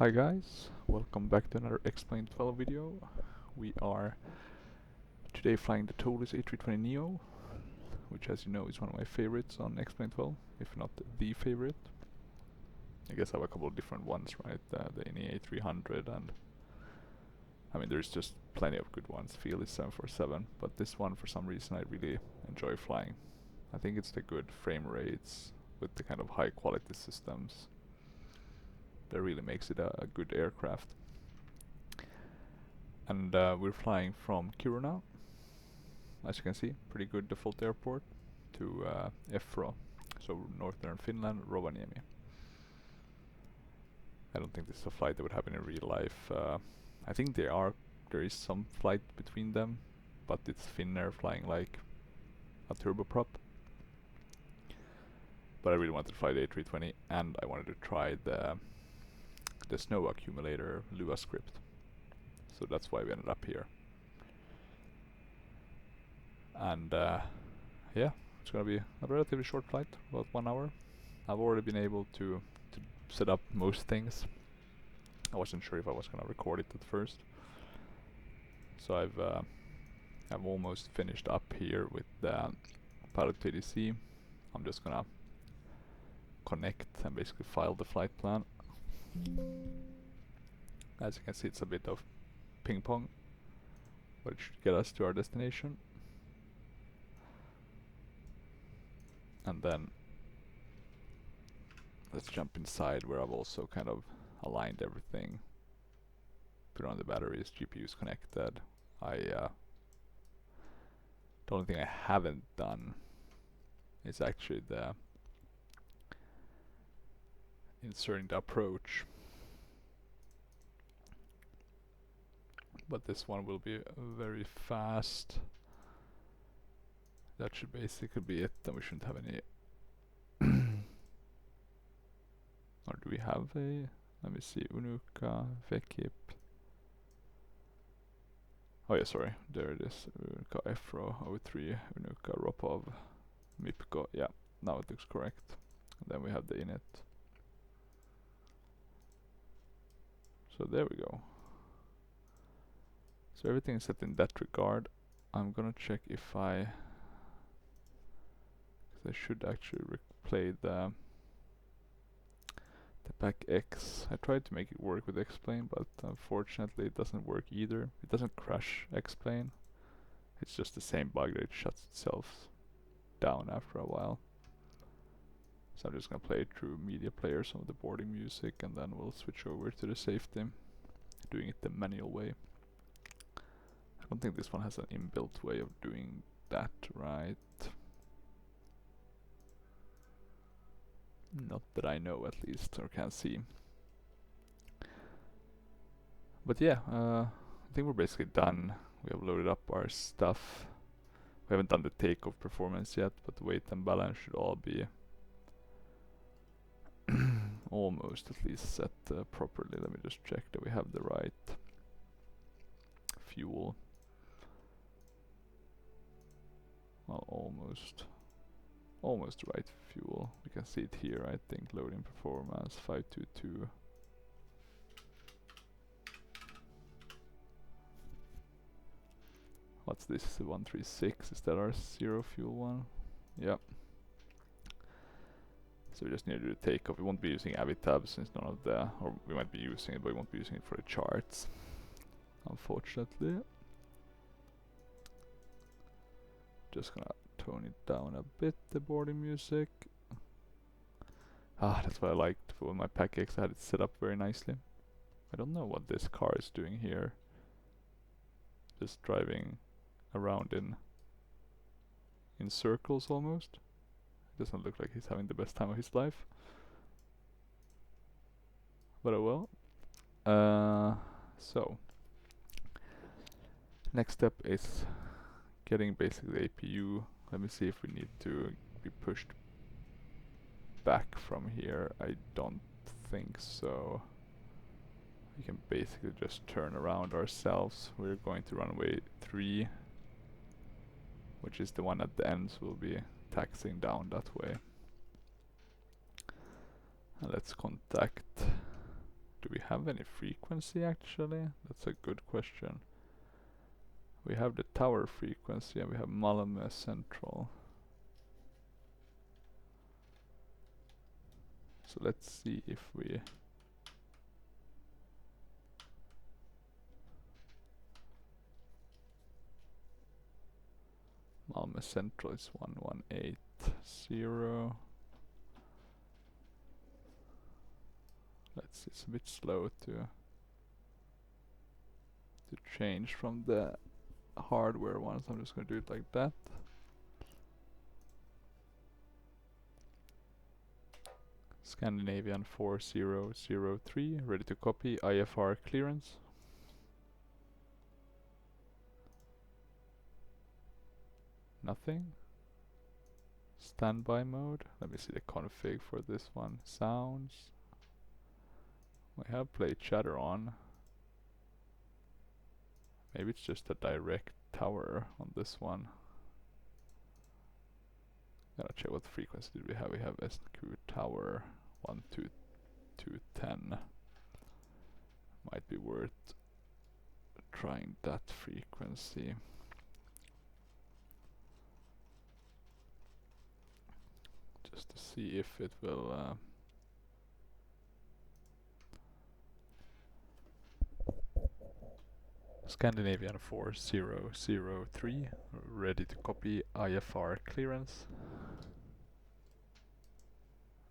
Hi guys, welcome back to another Explain 12 video. We are today flying the Toliss A320neo, which as you know is one of my favorites on Explain 12, if not the favorite. I guess I have a couple of different ones, right? The NE A300 and I mean there's just plenty of good ones. Fearless 747, but this one for some reason I really enjoy flying. I think it's the good frame rates with the kind of high quality systems that really makes it a good aircraft. And we're flying from Kiruna, as you can see, pretty good default airport, to EFRO, so northern Finland, Rovaniemi. I don't think this is a flight that would happen in real life. I think there is some flight between them, but it's Finnair flying like a turboprop. But I really wanted to fly the A320, and I wanted to try the snow accumulator Lua script. So that's why we ended up here. And yeah, it's gonna be a relatively short flight, about 1 hour. I've already been able to set up most things. I wasn't sure if I was gonna record it at first. So I've almost finished up here with the pilot TDC. I'm just gonna connect and basically file the flight plan. As you can see, it's a bit of ping pong, but it should get us to our destination. And then let's jump inside, where I've also kind of aligned everything, put on the batteries, GPU's connected. The only thing I haven't done is actually the inserting the approach, but this one will be very fast. That should basically be it, and we shouldn't have any or do we have a, let me see, Unuka, Vekip. Oh yeah, sorry, there it is, Unuka, EFRO, O3, Unuka, Ropov, Mipko, yeah, now it looks correct. And then we have the init. So there we go. So everything is set in that regard. I'm gonna check if I should actually replay the pack X. I tried to make it work with X-Plane, but unfortunately it doesn't work either. It doesn't crash X-Plane. It's just the same bug that it shuts itself down after a while. So I'm just gonna play through media player, some of the boarding music, and then we'll switch over to the safety, doing it the manual way. I don't think this one has an inbuilt way of doing that, right? Not that I know, at least, or can see. But yeah, I think we're basically done. We have loaded up our stuff. We haven't done the takeoff performance yet, but the weight and balance should all be almost at least set properly. Let me just check that we have the right fuel. Well, almost the right fuel. We can see it here, I think. Loading performance 522. What's this? 136. Is that our zero fuel one? Yep. So we just need to do the takeoff. We won't be using Avitab since none of the, or we might be using it, but we won't be using it for the charts, unfortunately. Just gonna tone it down a bit, the boarding music. Ah, that's what I liked for my Pack X. I had it set up very nicely. I don't know what this car is doing here. Just driving around in circles almost. It doesn't look like he's having the best time of his life. But oh well. So next step is getting basically the APU. Let me see if we need to be pushed back from here. I don't think so. We can basically just turn around ourselves. We're going to runway 3, which is the one at the end, so we'll be taxiing down that way. And let's contact, do we have any frequency actually? That's a good question. We have the tower frequency and we have Malmö Central. So let's see if we Malmö Central is 1180. Let's see, it's a bit slow to change from the hardware ones. I'm just gonna do it like that. Scandinavian 4003, ready to copy, IFR clearance. Nothing. Standby mode. Let me see the config for this one. Sounds. We have play chatter on. Maybe it's just a direct tower on this one. Gotta check what frequency did we have. We have ESNQ tower 12210. Might be worth trying that frequency. Just to see if it will Scandinavian 4003, ready to copy, IFR clearance.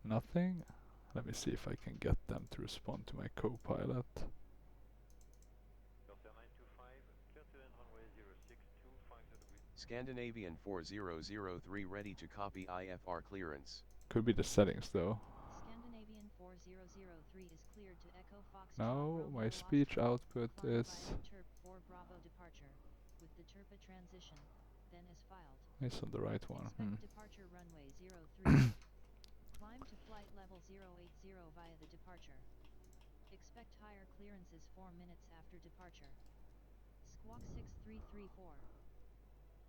Nothing. Let me see if I can get them to respond to my co-pilot. Scandinavian 4003 ready to copy, IFR clearance. Could be the settings though. Scandinavian 4003 is cleared to Echo Fox. No, my speech output is Turp 4 Bravo departure with the Turpa transition, then is filed. It's on the right one. Expect departure runway 03. Climb to flight level 080 via the departure. Expect higher clearances 4 minutes after departure. Squawk 6334.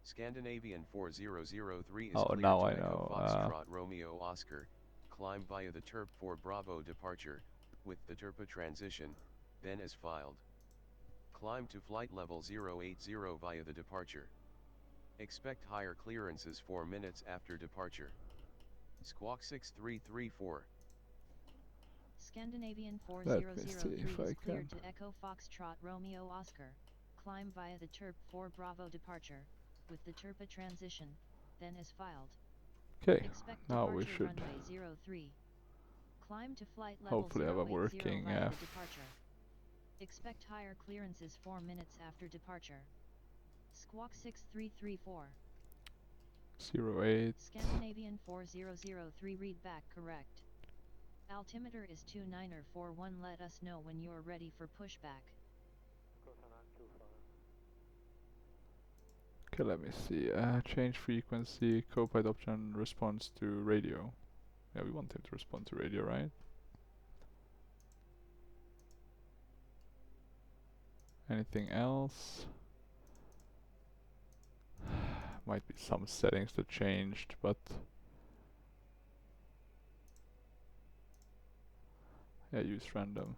Scandinavian 4003 is Oh, cleared now to I Echo know. Foxtrot Romeo Oscar. Climb via the Turp 4 Bravo departure, with the Turpa transition, then is filed. Climb to flight level 080 via the departure. Expect higher clearances 4 minutes after departure. Squawk 6334. Scandinavian Let me see 4003 if I is cleared can. to Echo Foxtrot Romeo Oscar. Climb via the Turp 4 Bravo departure, with the Turpa transition, then is filed. Okay, Expect now we departure should runway 03. Climb to flight level hopefully have a 080 working via the departure. Expect higher clearances 4 minutes after departure. Squawk 6334. 08. Scandinavian 4003 read back correct. Altimeter is 2941. Let us know when you are ready for pushback. Okay, let me see. Change frequency, copilot option, response to radio. Yeah, we want him to respond to radio, right? Anything else? Might be some settings that changed, but yeah, use random.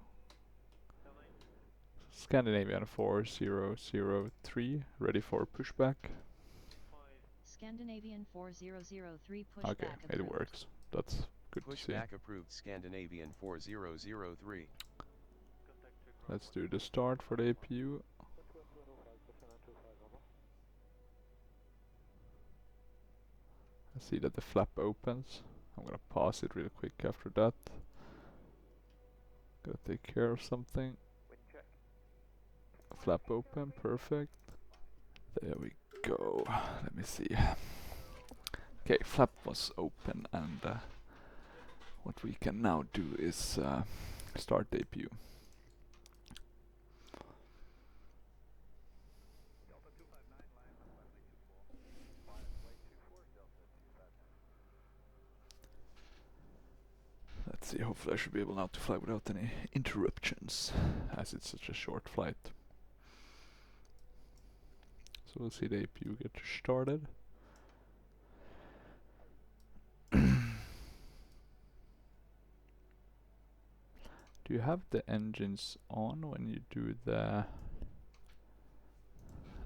Scandinavian 4003, ready for pushback. Scandinavian 4003 pushback Okay, approved. it works. That's good to see. Pushback approved. Scandinavian 4003. Let's do the start for the APU. I see that the flap opens. I'm gonna pause it real quick after that. Gotta take care of something. Flap open, perfect. There we go. Let me see. Okay, flap was open, and what we can now do is start the APU. Let's see, hopefully I should be able now to fly without any interruptions, as it's such a short flight. So we'll see the APU get started. Do you have the engines on when you do the...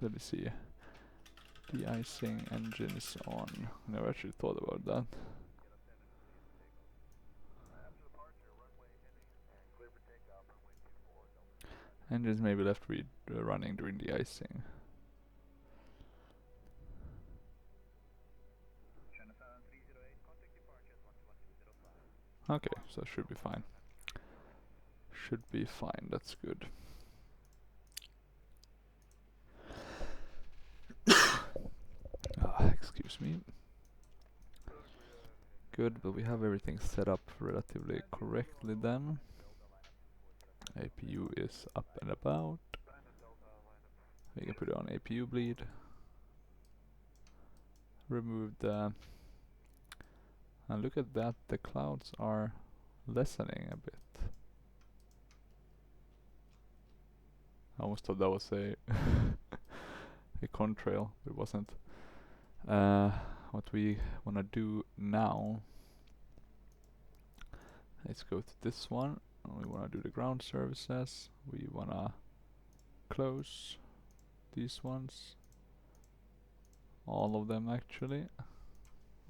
Let me see. De-icing engines on. Never actually thought about that. Engines may be left running during de-icing. Okay, so it should be fine. Should be fine, that's good. Excuse me. Good, but we have everything set up relatively correctly then. APU is up and about. We can put it on APU bleed. Remove the... And look at that, the clouds are lessening a bit. I almost thought that was a a contrail, but it wasn't. What we wanna do now, let's go to this one. We wanna do the ground services. We wanna close these ones. All of them actually.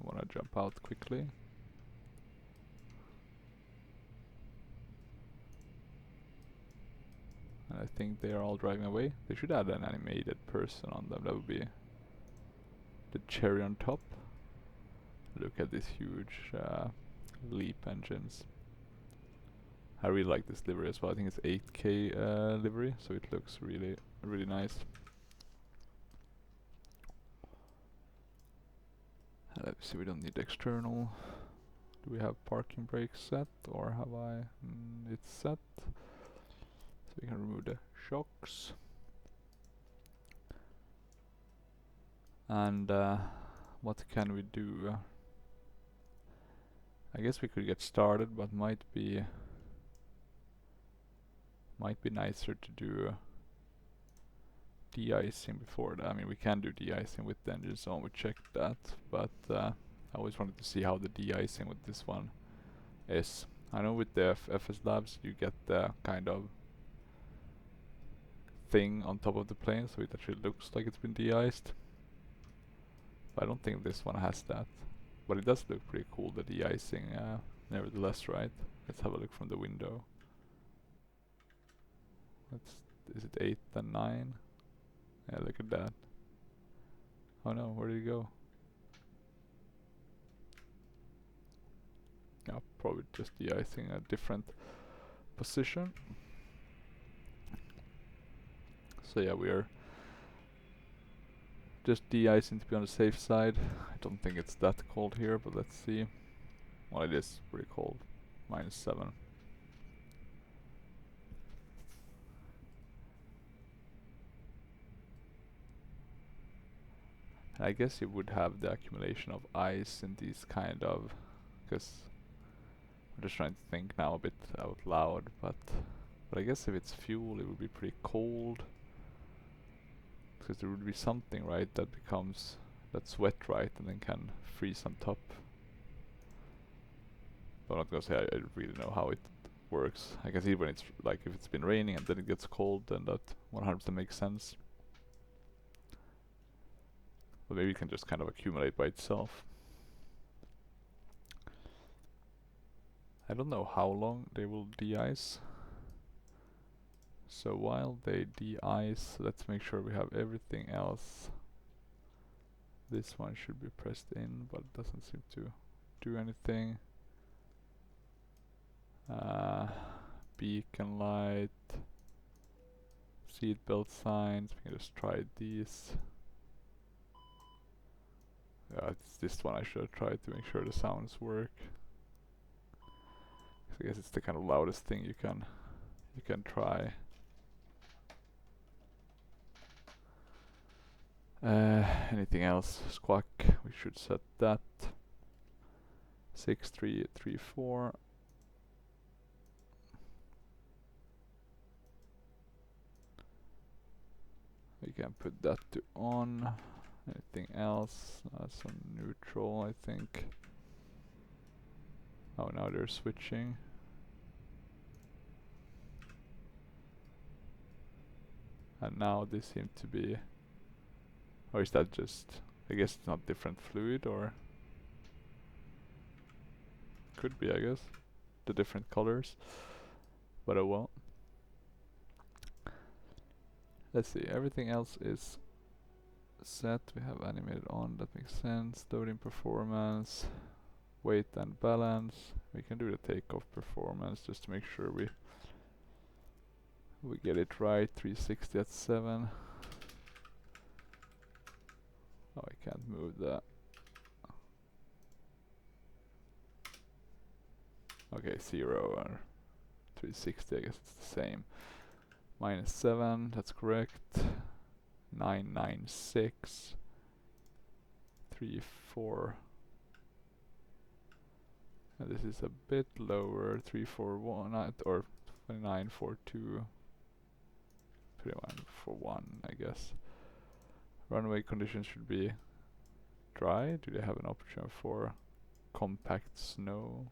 We wanna jump out quickly. And I think they are all driving away. They should add an animated person on them. That would be the cherry on top. Look at these huge leap engines. I really like this livery as well. I think it's 8K livery, so it looks really, really nice. Let's see, we don't need external. Do we have parking brakes set, or have I? It's set. So we can remove the shocks. And what can we do? I guess we could get started, but might be nicer to do de-icing before that. I mean, we can do de-icing with the engines on, we checked that, but I always wanted to see how the de-icing with this one is. I know with the FS Labs you get the kind of thing on top of the plane, so it actually looks like it's been de-iced. But I don't think this one has that. But it does look pretty cool, the de-icing, nevertheless, right? Let's have a look from the window. Is it 8 and 9? Yeah, look at that. Oh no, where did it go? Yeah, probably just de-icing a different position. So yeah, we are just de-icing to be on the safe side. I don't think it's that cold here, but let's see. Well, it is pretty cold. -7. I guess you would have the accumulation of ice in these kind of, because I'm just trying to think now a bit out loud, but I guess if it's fuel it would be pretty cold, because there would be something, right, that becomes, that's wet, right, and then can freeze on top. But I'm not gonna say I really know how it works. I can see when it's like, if it's been raining and then it gets cold, then that 100% makes sense. But maybe it can just kind of accumulate by itself. I don't know how long they will de-ice. So while they de-ice, let's make sure we have everything else. This one should be pressed in, but it doesn't seem to do anything. Beacon light, seat belt signs, we can just try these. Yeah, it's this one I should have tried to make sure the sounds work. I guess it's the kind of loudest thing you can try. Anything else? Squawk, we should set that. 6334. We can put that to on. Anything else? Some neutral, I think. Oh, now they're switching. And now they seem to be, or is that just, I guess it's not different fluid, or could be, I guess, the different colors, but oh well. Let's see, everything else is set. We have animated on, that makes sense. Loading performance, weight and balance. We can do the takeoff performance just to make sure we get it right. 360 at 7. Oh, I can't move that. Okay, 0 or 360, I guess it's the same. -7, that's correct. 996. 34. And this is a bit lower. 341 or 2942. 2141, I guess. Runway conditions should be dry. Do they have an option for compact snow?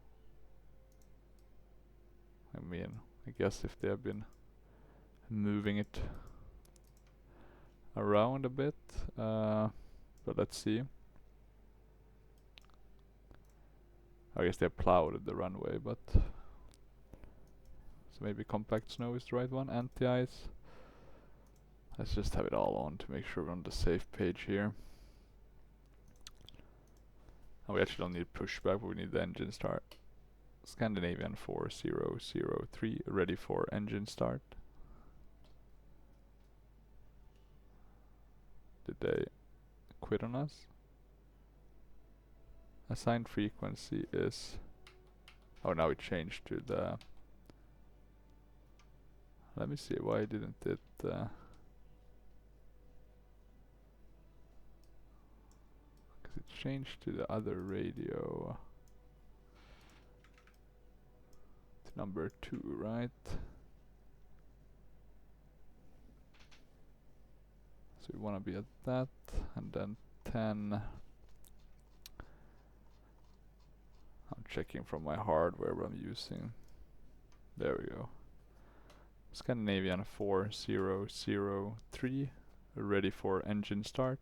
I mean, I guess if they have been moving it around a bit, but let's see. I guess they plowed the runway, but so maybe compact snow is the right one. Anti-ice. Let's just have it all on to make sure we're on the safe page here. And we actually don't need pushback, but we need the engine start. Scandinavian 4003 ready for engine start. Did they quit on us? Assigned frequency is... Oh, now it changed to the... Let me see, why didn't it... Because it changed to the other radio. To number 2, right? So we want to be at that, and then 10. I'm checking from my hardware what I'm using. There we go. Scandinavian 4003 ready for engine start.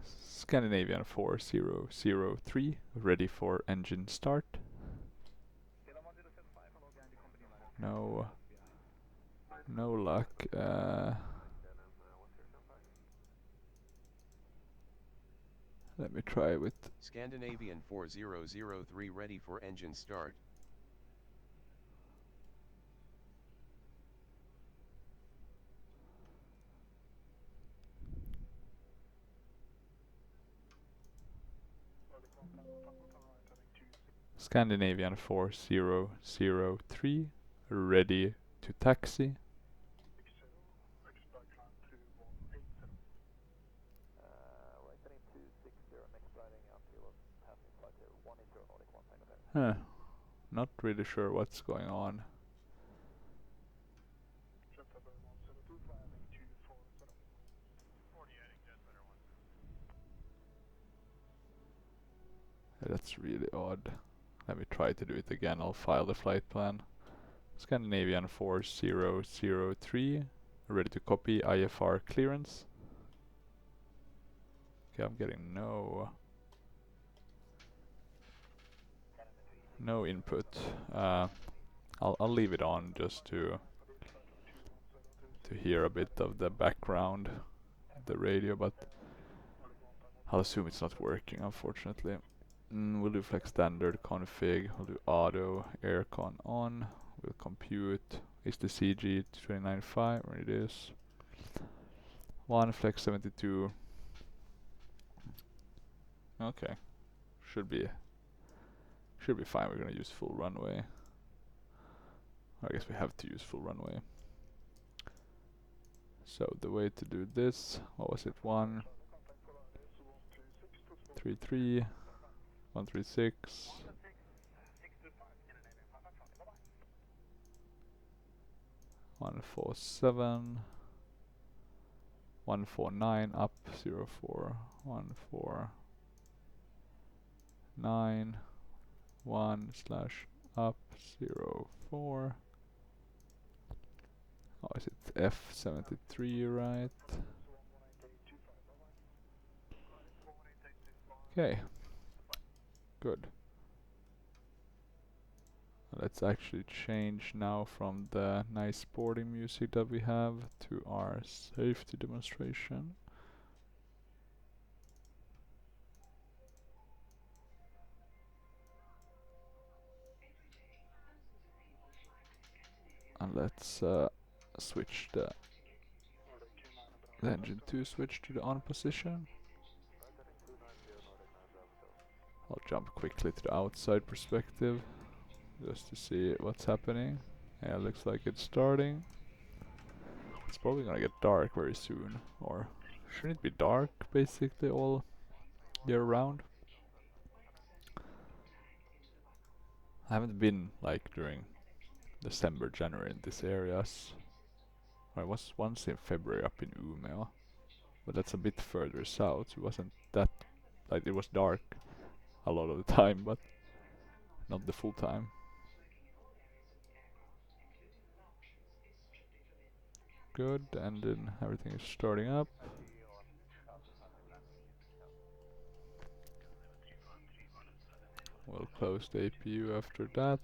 Scandinavian 4003 ready for engine start. No luck. Let me try with Scandinavian 4003 ready for engine start. Scandinavian 4003 ready to taxi. Huh. Not really sure what's going on. That's really odd. Let me try to do it again. I'll file the flight plan. Scandinavian 4003 ready to copy IFR clearance. Okay, I'm getting no input. I'll leave it on just to hear a bit of the background of the radio, but I'll assume it's not working, unfortunately. We'll do flex standard config. We'll do auto aircon on. We'll compute. Is the CG 295? Where it is. 1 flex 72. Okay, should be fine. We're gonna use full runway. I guess we have to use full runway. So the way to do this, what was it? 133, 136. 147, 149 up 04, 149, 1/. up 04. Oh, is it F73, right? Okay, good. Let's actually change now from the nice sporting music that we have to our safety demonstration. And let's switch the engine 2 switch to the on position. I'll jump quickly to the outside perspective just to see what's happening. Yeah, looks like it's starting. It's probably gonna get dark very soon, or shouldn't it be dark basically all year round? I haven't been like during December, January in these areas. I was once in February up in Umeå, but that's a bit further south. It wasn't that, like, it was dark a lot of the time, but not the full time. Good, and then everything is starting up. We'll close the APU after that.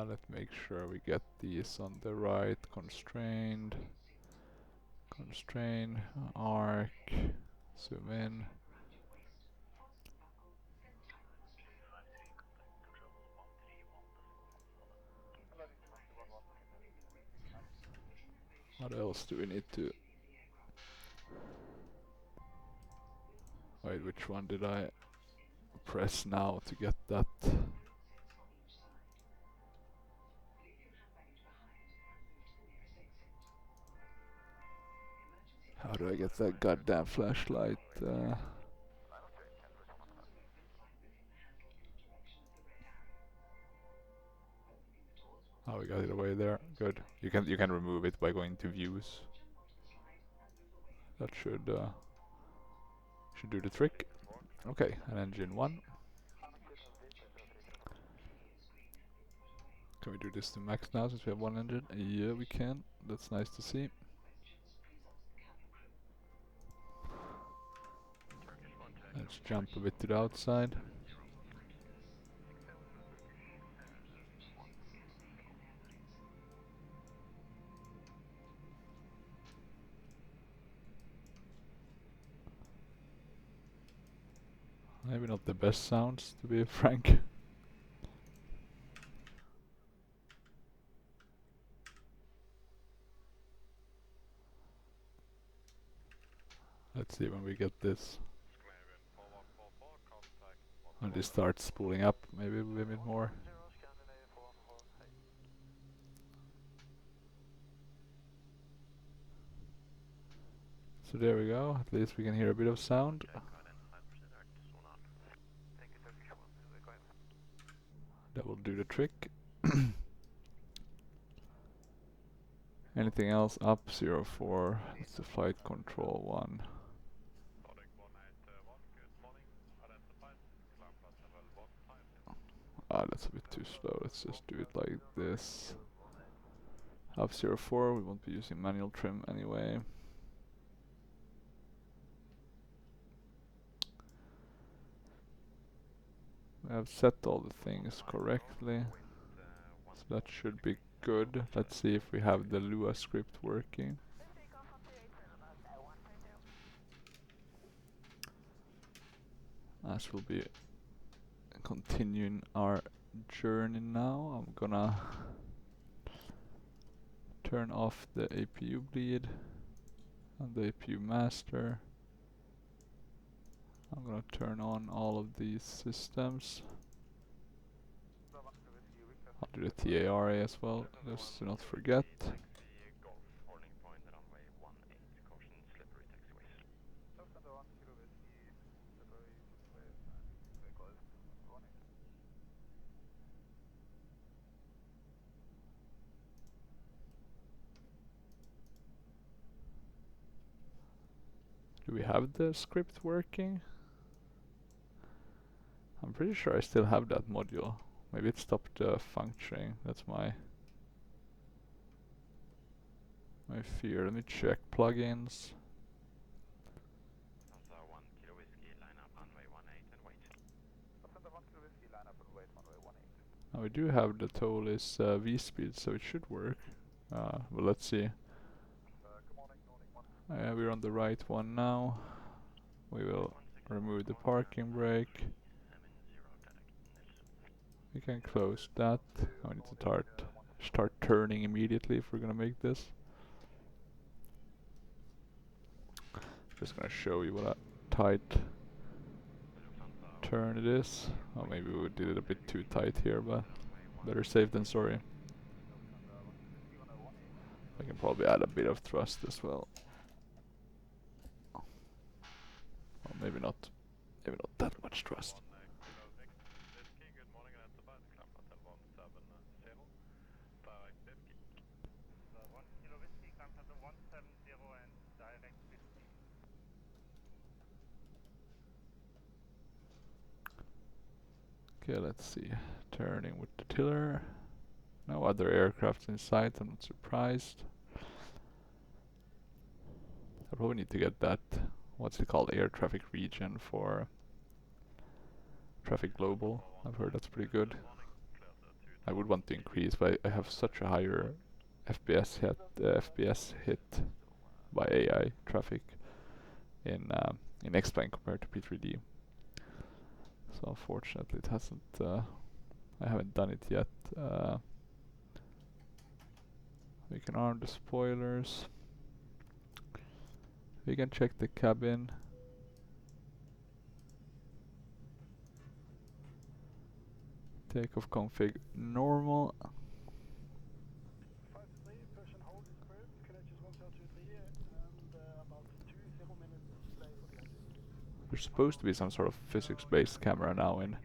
Let's make sure we get these on the right. Constrained, constrain, arc, zoom in. What else do we need to... Wait, which one did I press now to get that? How do I get that goddamn flashlight? Oh, we got it away there. Good. You can remove it by going to views. That should do the trick. Okay, and engine 1. Can we do this to max now since we have one engine? Yeah, we can. That's nice to see. Let's jump a bit to the outside. Maybe not the best sounds, to be frank. Let's see when we get this. When this starts spooling up, maybe a bit more. So there we go, at least we can hear a bit of sound. That will do the trick. Anything else up? 04. It's the flight control one. Ah, that's a bit too slow. Let's just do it like this. Up 04, we won't be using manual trim anyway. We have set all the things correctly, so that should be good. Let's see if we have the Lua script working. As we'll be continuing our journey now, I'm gonna turn off the APU bleed and the APU master. I'm gonna turn on all of these systems. I'll do the TARA as well, just to not forget. Do we have the script working? I'm pretty sure I still have that module. Maybe it stopped functioning. That's my fear. Let me check plugins. Lufthansa 1 Kilo Whiskey, line up runway 18 and wait. Lufthansa 1 Kilo Whiskey, line up and wait runway 18. Now we do have the Toliss V-Speed, so it should work. But let's see. Good morning, morning 1. We're on the right one now. We will remove the parking brake. We can close that. I need to start turning immediately if we're gonna make this. Just gonna show you what a tight turn it is. Oh, maybe we did it a bit too tight here, but better safe than sorry. I can probably add a bit of thrust as well. Well, maybe not that much thrust. Okay, let's see. Turning with the tiller. No other aircraft in sight, I'm not surprised. I probably need to get that, what's it called, air traffic region for traffic global. I've heard that's pretty good. I would want to increase, but I have such a higher FPS hit by AI traffic in X-Plane compared to P3D. So unfortunately it hasn't, I haven't done it yet. We can arm the spoilers. We can check the cabin. Takeoff config normal. There's supposed to be some sort of physics-based camera now in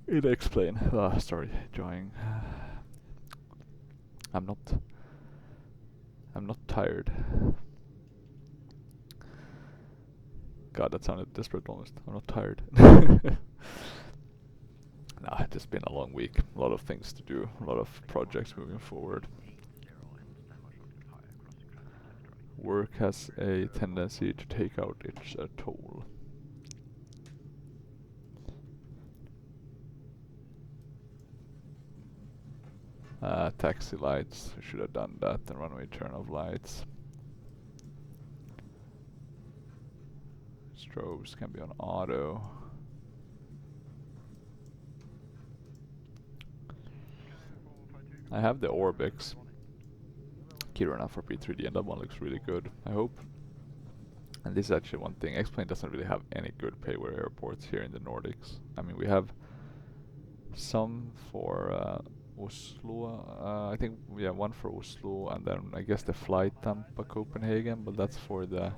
X-Plane. Sorry, enjoying. I'm not tired. God, that sounded desperate almost. I'm not tired. Nah, it's just been a long week. A lot of things to do. A lot of projects moving forward. Work has a tendency to take out its toll. Taxi lights, we should have done that, and runway turn off lights. Strobes can be on auto. I have the Orbix Kiruna for P3D, and that one looks really good, I hope. And this is actually one thing, X-Plane doesn't really have any good payware airports here in the Nordics. I mean, we have some for Oslo, I think we have one for Oslo, and then I guess the flight Tampa Copenhagen, but that's for the,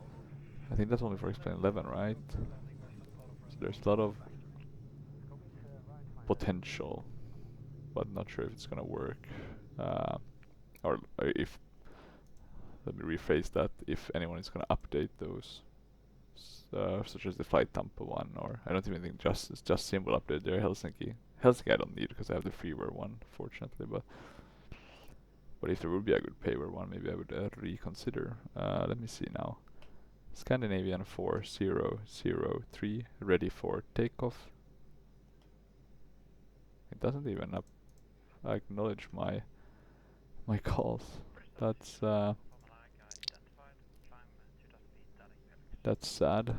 I think that's only for X-Plane 11, right? So there's a lot of potential, but not sure if it's gonna work. Or if, let me rephrase that, if anyone is gonna update those, such as the flight Tampa one, or I don't even think Just Sim will update their Helsinki. Helsinki I don't need because I have the freeware one, fortunately, but if there would be a good payware one, maybe I would reconsider. Let me see now. Scandinavian 4003 ready for takeoff. It doesn't even acknowledge my calls. That's sad.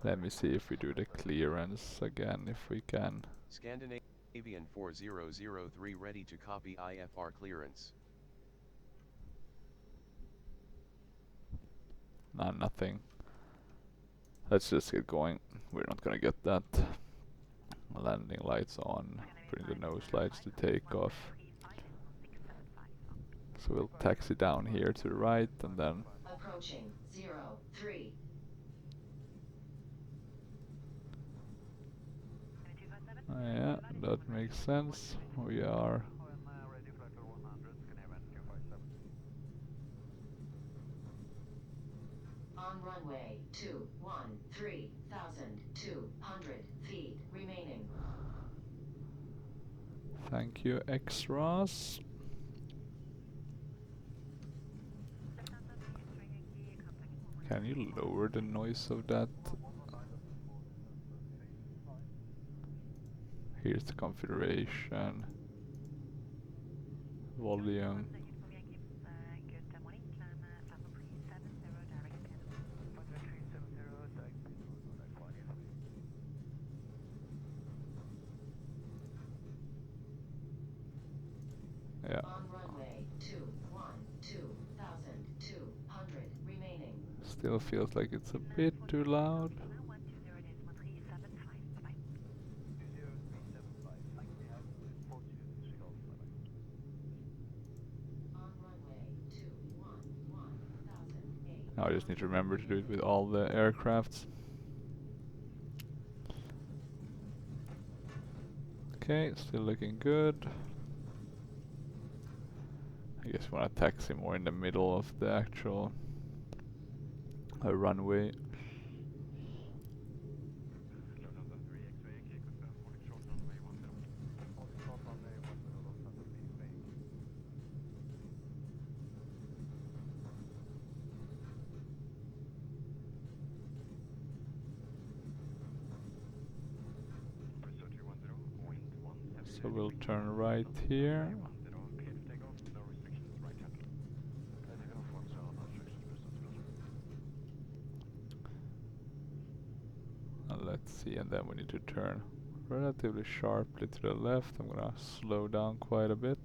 Let me see if we do the clearance again, if we can. Scandinavian 4003 ready to copy IFR clearance. Nah, nothing. Let's just get going. We're not gonna get that. Landing lights on. Putting the nose lights to take off. So we'll taxi down here to the right and then approaching 03. Yeah, that makes sense. We are On runway 3,200 feet remaining. Thank you, X-Ross. Can you lower the noise of that? Here's the configuration. Volume. Yeah. On runway 2,200 remaining. Still feels like it's a bit too loud. On runway 2,108. Now I just need to remember to do it with all the aircrafts. Okay, still looking good. I guess we want to taxi more in the middle of the actual runway. So we'll turn right here. And let's see, and then we need to turn relatively sharply to the left. I'm gonna slow down quite a bit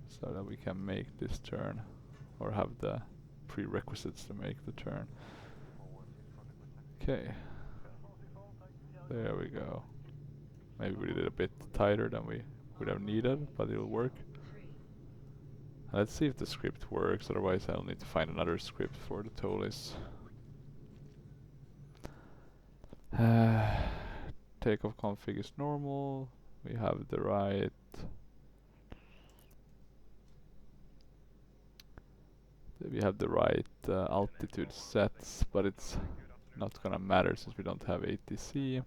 so that we can make this turn, or have the prerequisites to make the turn. Okay, there we go. Maybe we did it a bit tighter than we would have needed, but it'll work. Let's see if the script works, otherwise I'll need to find another script for the Toliss. Takeoff config is normal. We have the right altitude sets, but it's not gonna matter since we don't have ATC.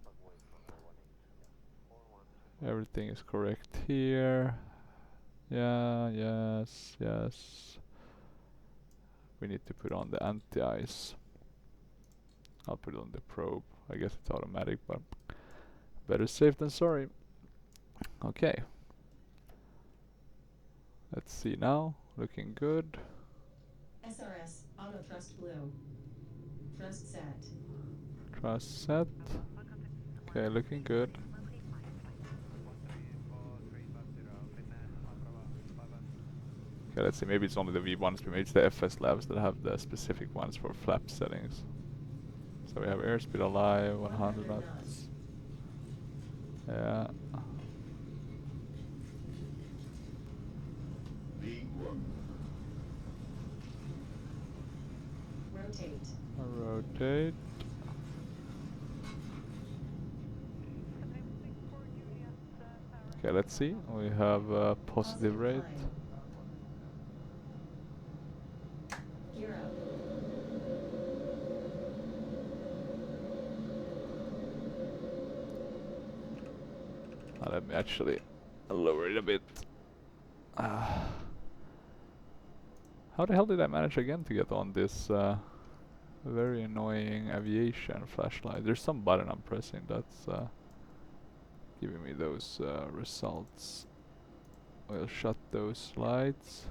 Everything is correct here. Yeah, yes, yes. We need to put on the anti-ice. I'll put it on the probe. I guess it's automatic, but better safe than sorry. Okay. Let's see now. Looking good. SRS, auto thrust blue. Thrust set. Thrust set. Okay, looking good. Okay, let's see, maybe it's only the V1s, but maybe it's the FS labs that have the specific ones for flap settings. So we have airspeed alive, 100 knots. Yeah. Rotate. Rotate. Okay, let's see. We have a positive rate. Climb. Gear up. Let me actually lower it a bit. How the hell did I manage again to get on this very annoying aviation flashlight? There's some button I'm pressing that's giving me those results. We'll shut those lights.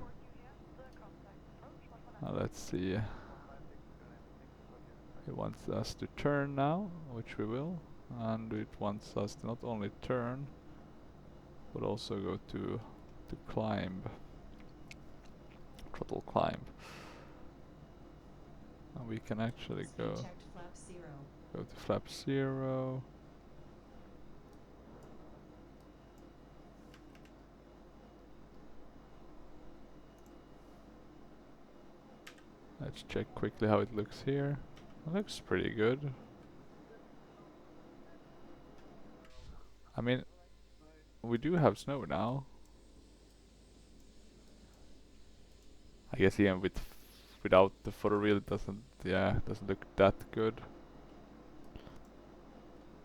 Let's see. It wants us to turn now, which we will, and it wants us to not only turn but also go to climb, throttle climb. And we can actually go Flap 0. to flap 0. Let's check quickly how it looks here. It looks pretty good. I mean, we do have snow now. I guess even with without the photo reel it doesn't look that good.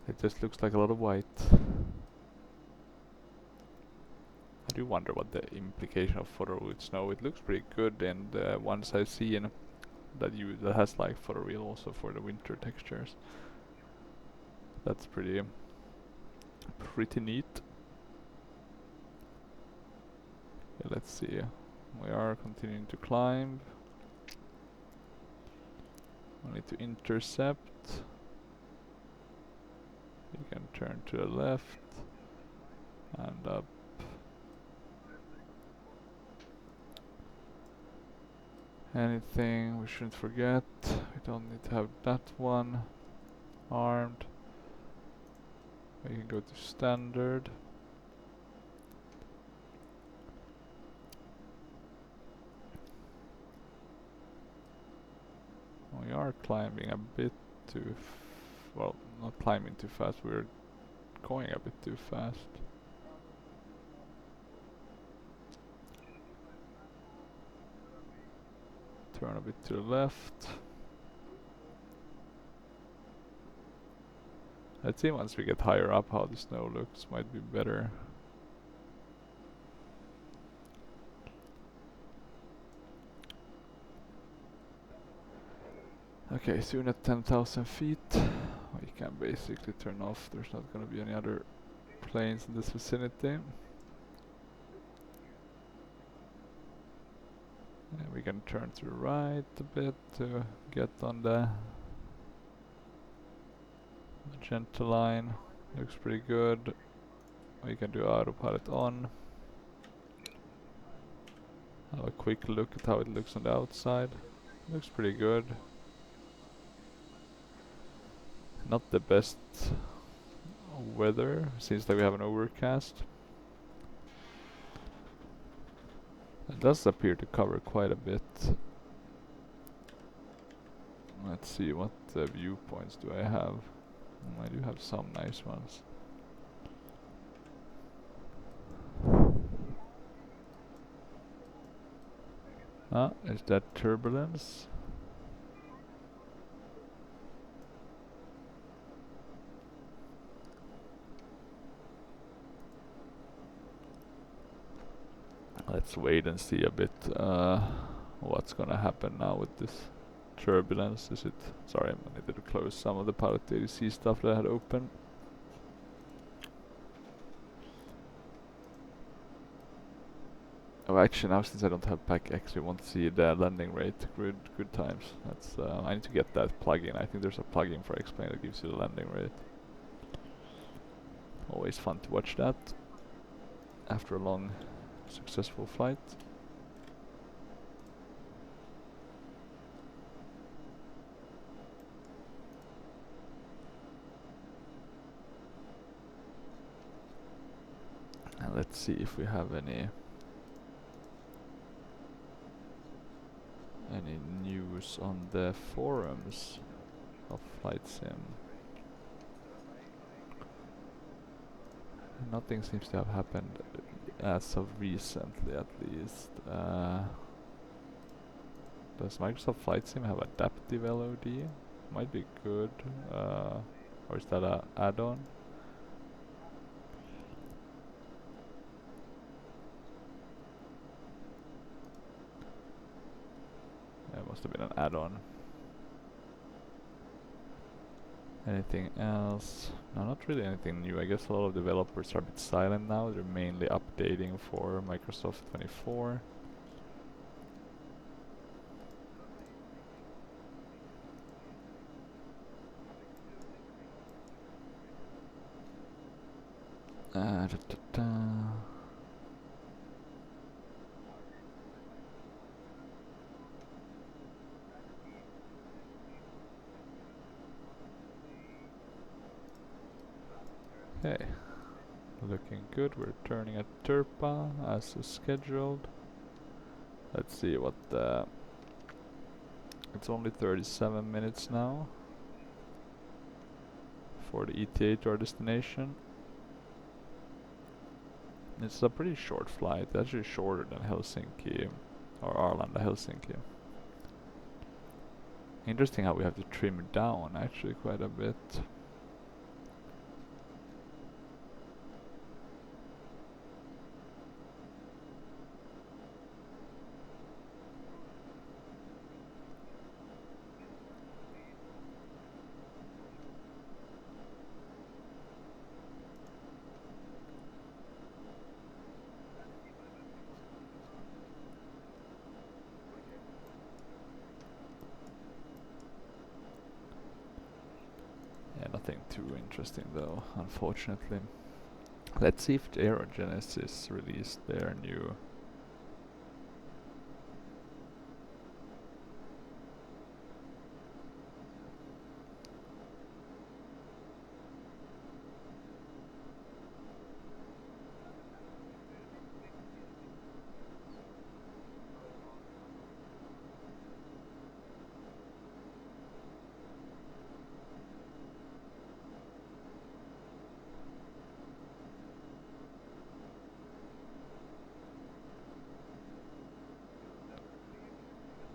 It just looks like a lot of white. I do wonder what the implication of photo with snow. It looks pretty good, and ones I've seen that has like photo reel also for the winter textures. That's pretty neat. Okay, let's see. We are continuing to climb. We need to intercept. You can turn to the left and up. Anything we shouldn't forget. We don't need to have that one armed. We can go to standard. We are climbing a bit too well, not climbing too fast, we're going a bit too fast. Turn a bit to the left. Let's see once we get higher up how the snow looks, might be better. Okay, soon at 10,000 feet we can basically turn off. There's not gonna be any other planes in this vicinity. And we can turn to the right a bit to get on the magenta line. Looks pretty good. We can do autopilot on. Have a quick look at how it looks on the outside. Looks pretty good. Not the best weather, seems like we have an overcast. It does appear to cover quite a bit. Let's see, what viewpoints do I have? I do have some nice ones. Ah, is that turbulence? Let's wait and see a bit what's gonna happen now with this turbulence. Is it... Sorry, I needed to close some of the pilot ADC stuff that I had open. Oh, actually now since I don't have pack X, we won't see the landing rate. Good times. That's I need to get that plugin. I think there's a plugin for X-Plane that gives you the landing rate. Always fun to watch that after a long successful flight. And let's see if we have any news on the forums of Flight Sim. Nothing seems to have happened as of recently, at least. Does Microsoft Flight Sim have adaptive LOD? Might be good. Or is that a add-on? It must have been an add-on. Anything else? No, not really anything new. I guess a lot of developers are a bit silent now. They're mainly updating for Microsoft 24. Da, da, da. Okay, looking good. We're turning at Turpa as scheduled. Let's see what the... It's only 37 minutes now for the ETA to our destination. It's a pretty short flight, actually shorter than Helsinki or Arlanda Helsinki. Interesting how we have to trim it down actually quite a bit. Yeah, nothing too interesting though, unfortunately. Let's see if Aerogenesis released their new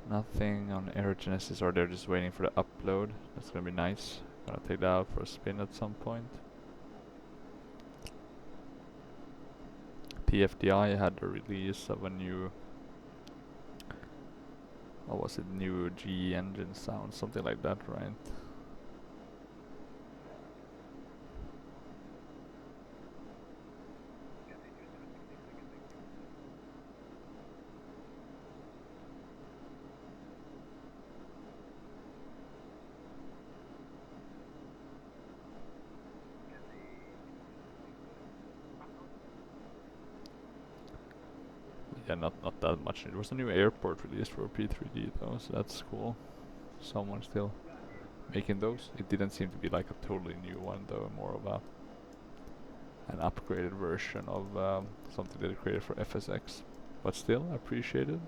nothing on Aerogenesis, or they're just waiting for the upload. That's gonna be nice. Gonna take that out for a spin at some point. PFDI had a release of a new, what was it, new G engine sound, something like that, right? Yeah, not that much. It was a new airport release for P3D though, so that's cool. Someone still making those. It didn't seem to be like a totally new one though, more of an upgraded version of something that they created for FSX. But still, appreciated.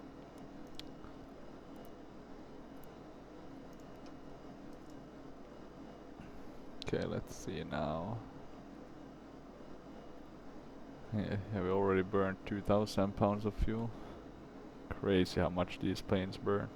Okay, let's see now. Yeah, we already burned 2,000 pounds of fuel. Crazy how much these planes burn.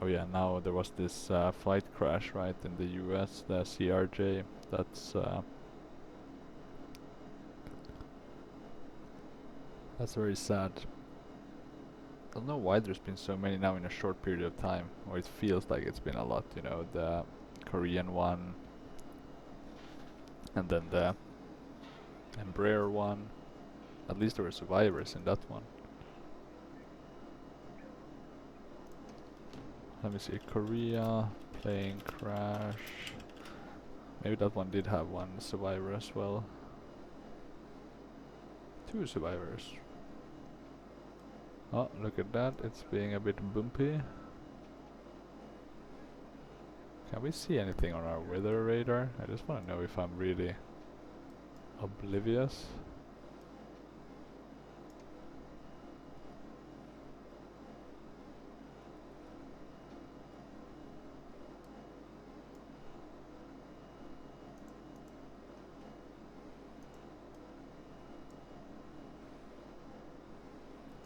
Oh yeah, now there was this flight crash, right, in the US, the CRJ. That's very sad. I don't know why there's been so many now in a short period of time, or it feels like it's been a lot, you know, the Korean one, and then the Embraer one. At least there were survivors in that one. Let me see, Korea, plane crash. Maybe that one did have one survivor as well. 2 survivors. Oh, look at that, it's being a bit bumpy. Can we see anything on our weather radar? I just want to know if I'm really oblivious.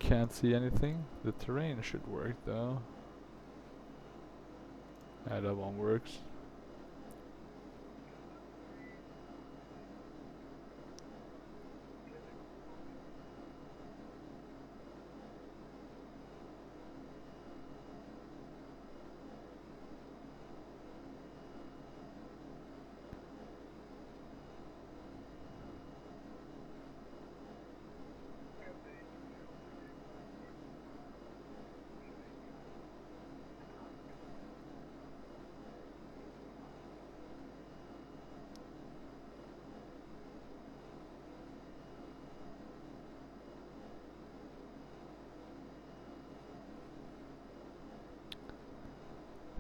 Can't see anything. The terrain should work though. Yeah, that one works.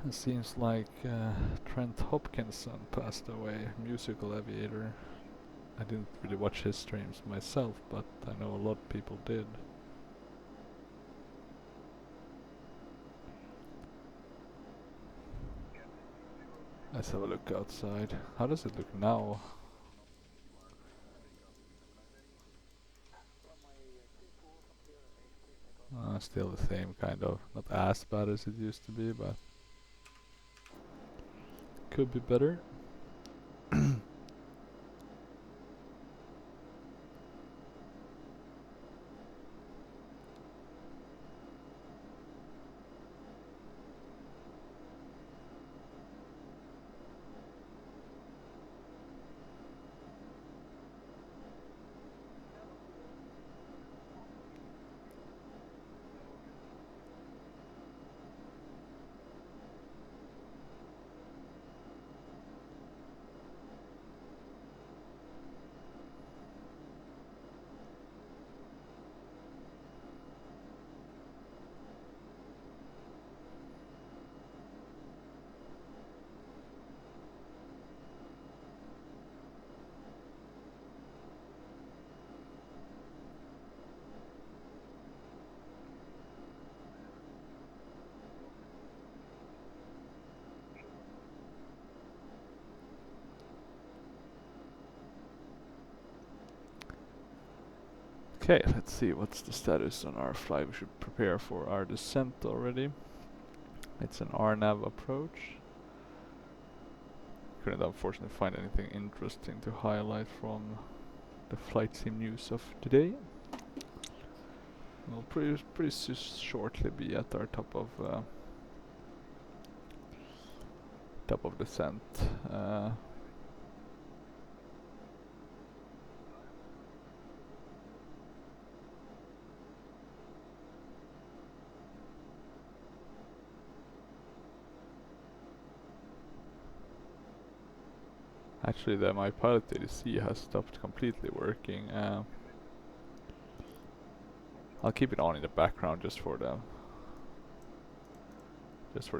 It seems like Trent Hopkinson passed away, musical aviator. I didn't really watch his streams myself, but I know a lot of people did. Let's have a look outside. How does it look now? Still the same kind of. Not as bad as it used to be, but could be better. Okay, let's see what's the status on our flight. We should prepare for our descent already. It's an RNAV approach. Couldn't unfortunately find anything interesting to highlight from the flight sim news of today. We'll pretty shortly be at our top of descent. Actually, my pilot ADC has stopped completely working. I'll keep it on in the background just for the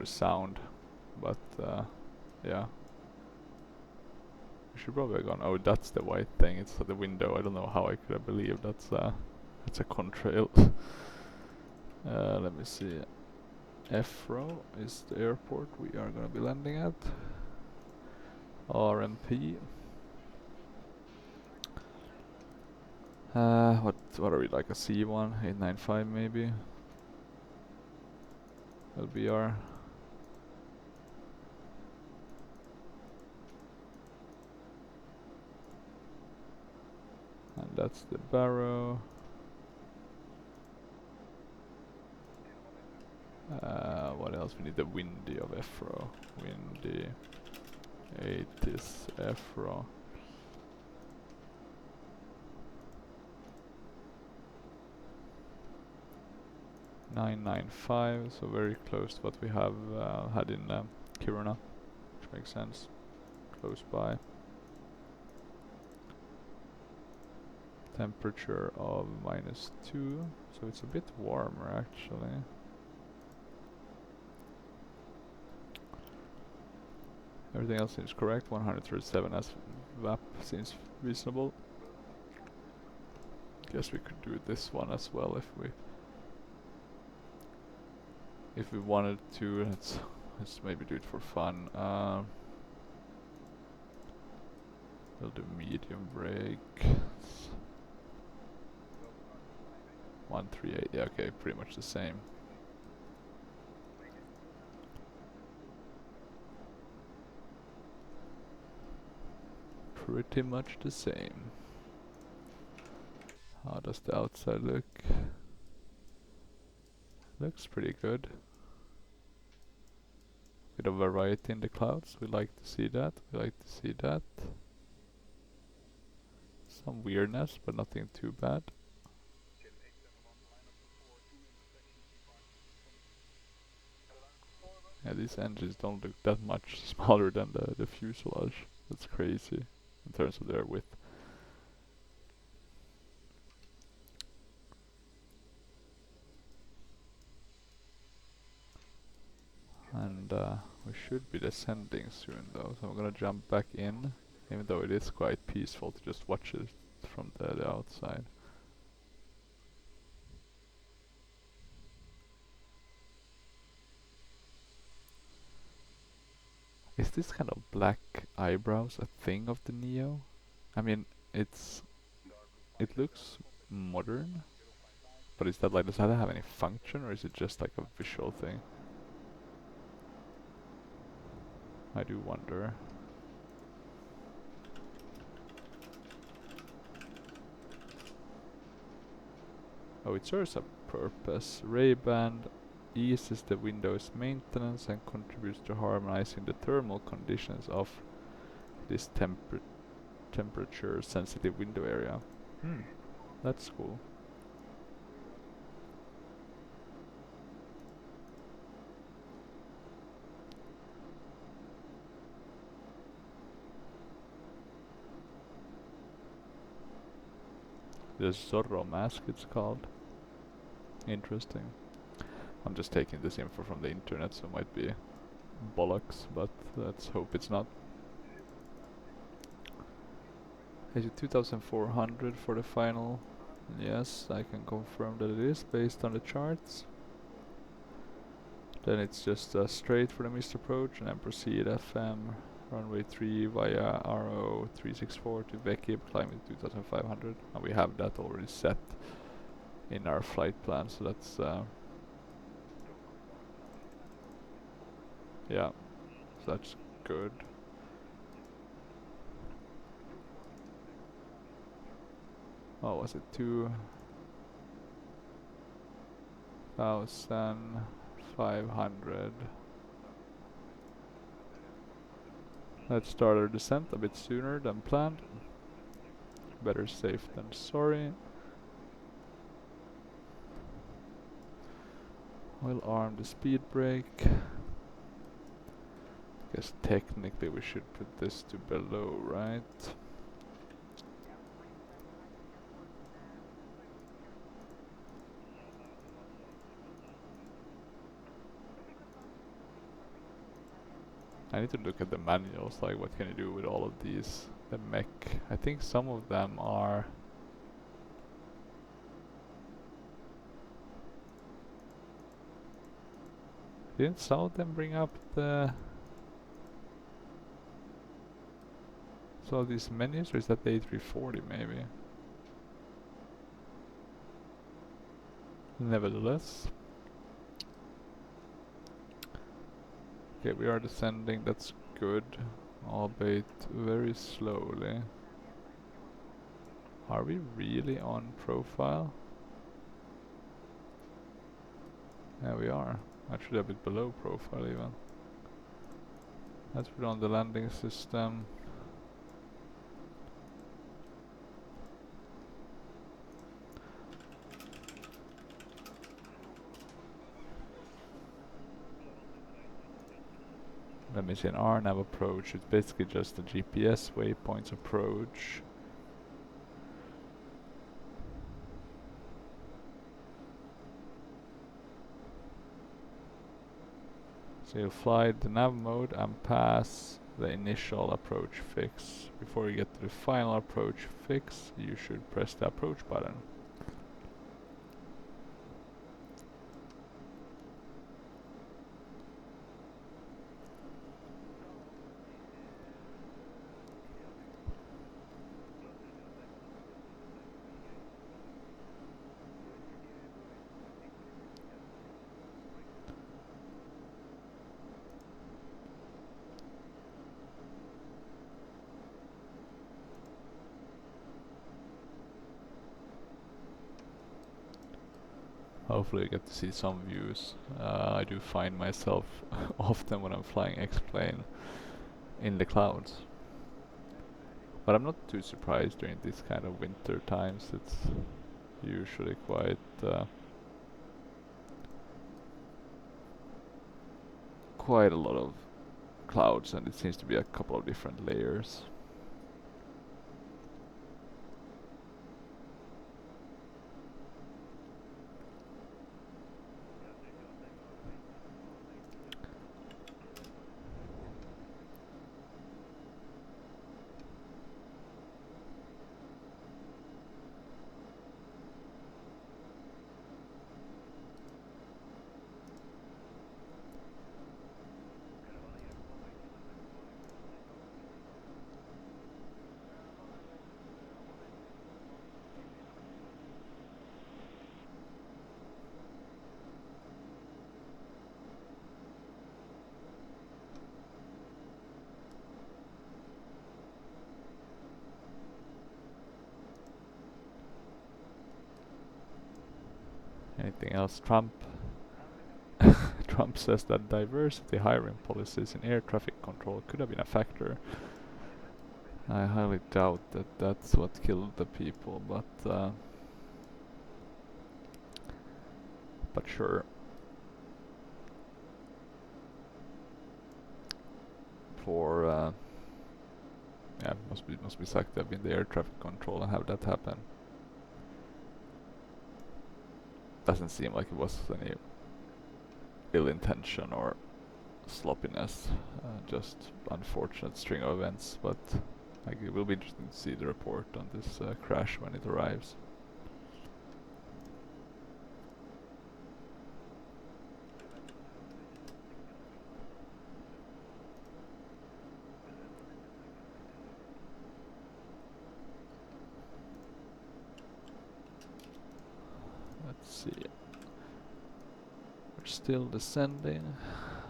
sound, but yeah. We should probably have gone. Oh, that's the white thing. It's at the window. I don't know how I could have believed that's a contrail. Let me see. EFRO is the airport we are gonna be landing at. RMP. What are we, like a C1? 895 maybe? Will be our... And that's the Barrow. What else? We need the Windy of EFRO. Windy 80s EFRO. (995), so very close to what we have had in Kiruna, which makes sense. Close by. Temperature of -2, so it's a bit warmer actually. Everything else seems correct. 137 as VAP seems reasonable. Guess we could do this one as well if we wanted to. Let's maybe do it for fun. We'll do medium brake. 138. Yeah, okay, pretty much the same. Pretty much the same. How does the outside look? Looks pretty good. Bit of variety in the clouds. We like to see that. We like to see that. Some weirdness, but nothing too bad. Yeah, these engines don't look that much smaller than the fuselage. That's crazy in terms of their width. And we should be descending soon though, so I'm gonna jump back in, even though it is quite peaceful to just watch it from the outside. Is this kind of black eyebrows a thing of the Neo? I mean, it looks modern, but is that like, does that have any function, or is it just like a visual thing? I do wonder. Oh, it serves a purpose. Ray-Ban eases the Windows maintenance and contributes to harmonizing the thermal conditions of this temperature sensitive window area. That's cool. The Zorro mask, it's called. Interesting. I'm just taking this info from the internet, so it might be bollocks, but let's hope it's not. Is it 2400 for the final? Yes, I can confirm that it is based on the charts. Then it's just straight for the missed approach and then proceed FM runway 3 via RO 364 to Vekib, climbing 2500, and we have that already set in our flight plan, so that's yeah, so that's good. Oh, was it 2500? Let's start our descent a bit sooner than planned. Better safe than sorry. We'll arm the speed brake. Guess technically we should put this to below, right? I need to look at the manuals, like what can you do with all of these. The mech, I think some of them are... Didn't some of them bring up the... some of these menus, or is that the A340 maybe? Nevertheless. Okay, we are descending, that's good, albeit very slowly. Are we really on profile? Yeah, we are. Actually a bit below profile even. Let's put on the landing system. Let me see, an RNAV approach. It's basically just a GPS waypoints approach. So you fly the nav mode and pass the initial approach fix. Before you get to the final approach fix, you should press the approach button. Hopefully you get to see some views. I do find myself often when I'm flying X-plane in the clouds. But I'm not too surprised during these kind of winter times. It's usually quite a lot of clouds, and it seems to be a couple of different layers. Anything else? Trump Trump says that diversity hiring policies in air traffic control could have been a factor. I highly doubt that that's what killed the people, but sure. For yeah, must be sucked up in the air traffic control and have that happen. Doesn't seem like it was any ill intention or sloppiness, just unfortunate string of events. But like, it will be interesting to see the report on this crash when it arrives. Let's see. We're still descending,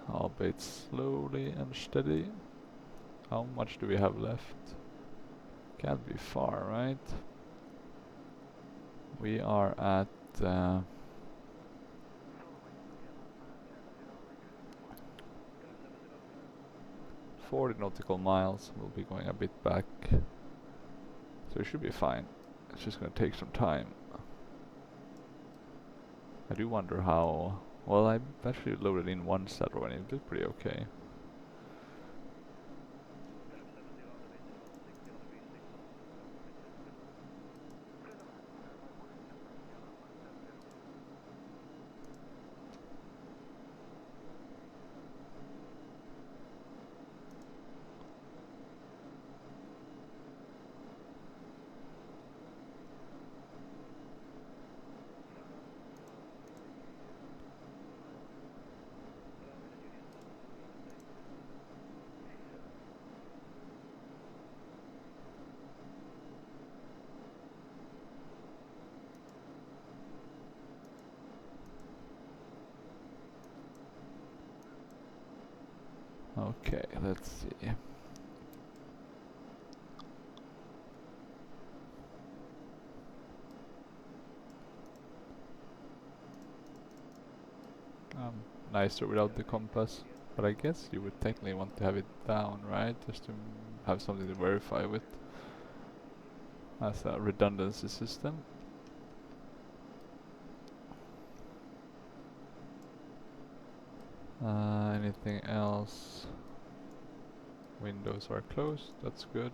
albeit slowly and steady. How much do we have left? Can't be far, right? We are at 40 nautical miles. We'll be going a bit back, so it should be fine. It's just gonna take some time. I do wonder how... Well, I actually loaded in one saddle and it did pretty okay. Okay, let's see. Nicer without the compass, but I guess you would technically want to have it down, right? Just to have something to verify with as a redundancy system. Anything else? Windows are closed, that's good.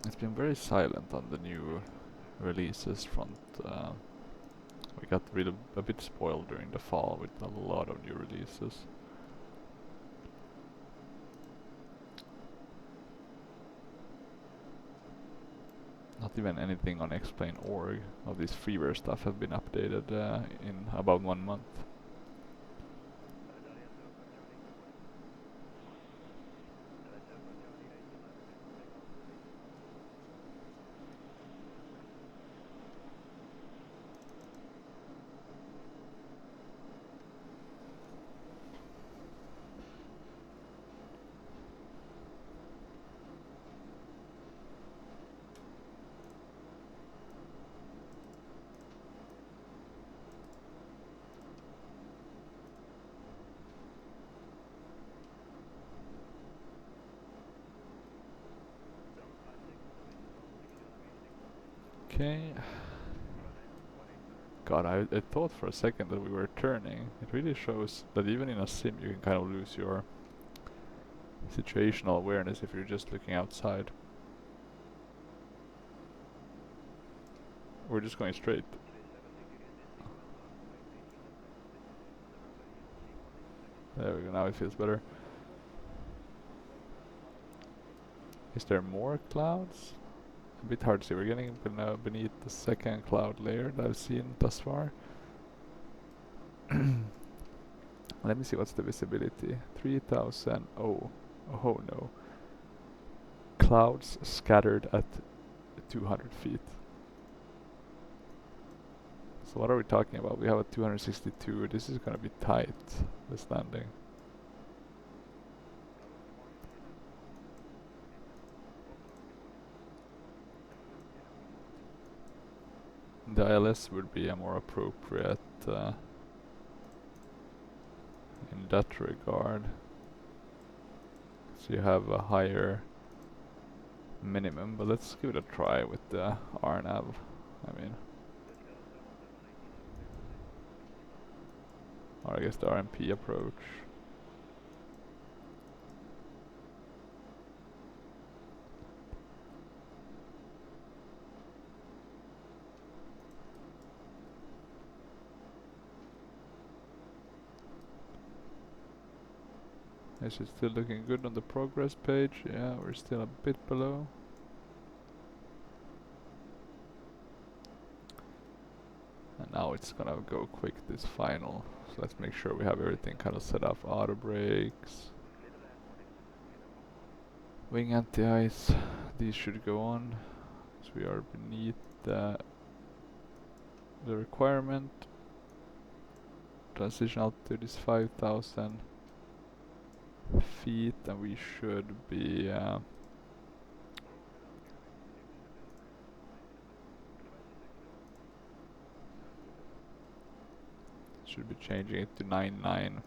It's been very silent on the new releases front. We got really a bit spoiled during the fall with a lot of new releases. Not even anything on Explain.org of this freeware stuff have been updated in about 1 month. Okay. God, I thought for a second that we were turning. It really shows that even in a sim you can kind of lose your situational awareness if you're just looking outside. We're just going straight. There we go, now it feels better. Is there more clouds? A bit hard to see. We're getting beneath the second cloud layer that I've seen thus far. Let me see what's the visibility. 3000. Oh no. Clouds scattered at 200 feet. So what are we talking about? We have a 262. This is gonna be tight, the standing. The ILS would be a more appropriate in that regard. So you have a higher minimum, but let's give it a try with the RNAV. I mean, or I guess the RMP approach. Is it still looking good on the progress page? Yeah, we're still a bit below. And now it's gonna go quick, this final. So let's make sure we have everything kind of set up. Auto brakes, wing anti-ice, these should go on. So we are beneath the requirement. Transition altitude is 5,000 feet, and we should be changing it to 99.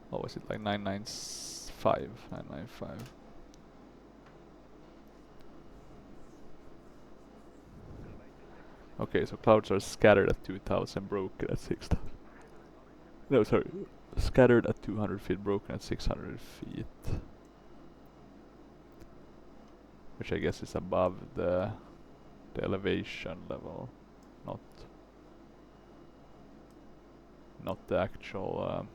What was it, like 995? 995. Okay, so clouds are scattered at 2,000, broken at 6,000. No, sorry, scattered at 200 feet, broken at 600 feet. Which I guess is above the elevation level, not the actual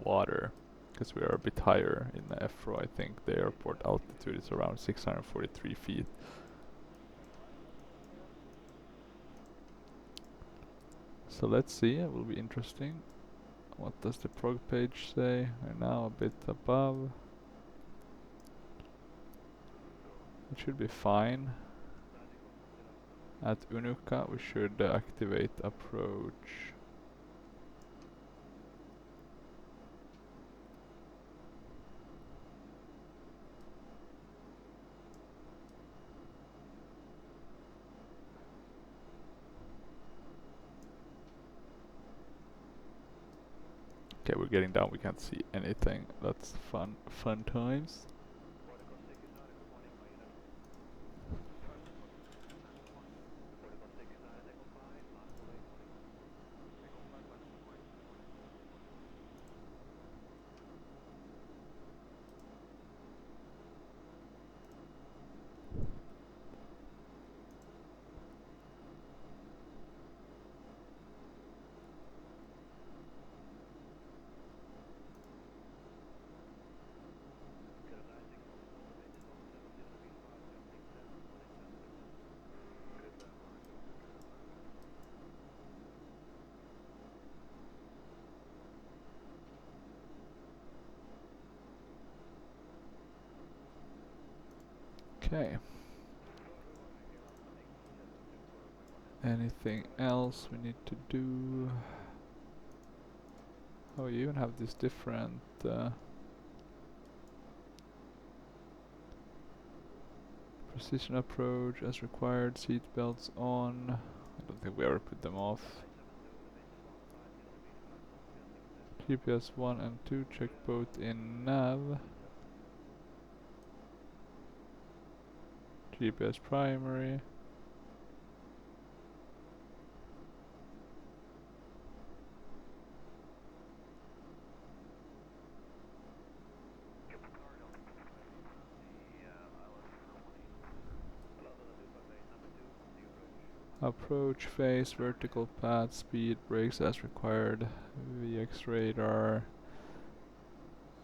water, because we are a bit higher in the EFRO. I think the airport altitude is around 643 feet. So let's see, it will be interesting. What does the prog page say? We're now a bit above. It should be fine. At Unuka we should activate approach. Okay, we're getting down, we can't see anything. That's fun times. Okay. Anything else we need to do? Oh, you even have this different precision approach as required, seat belts on. I don't think we ever put them off. GPS 1 and 2, check both in nav. GPS primary. Approach phase, vertical path, speed, brakes as required, VX radar.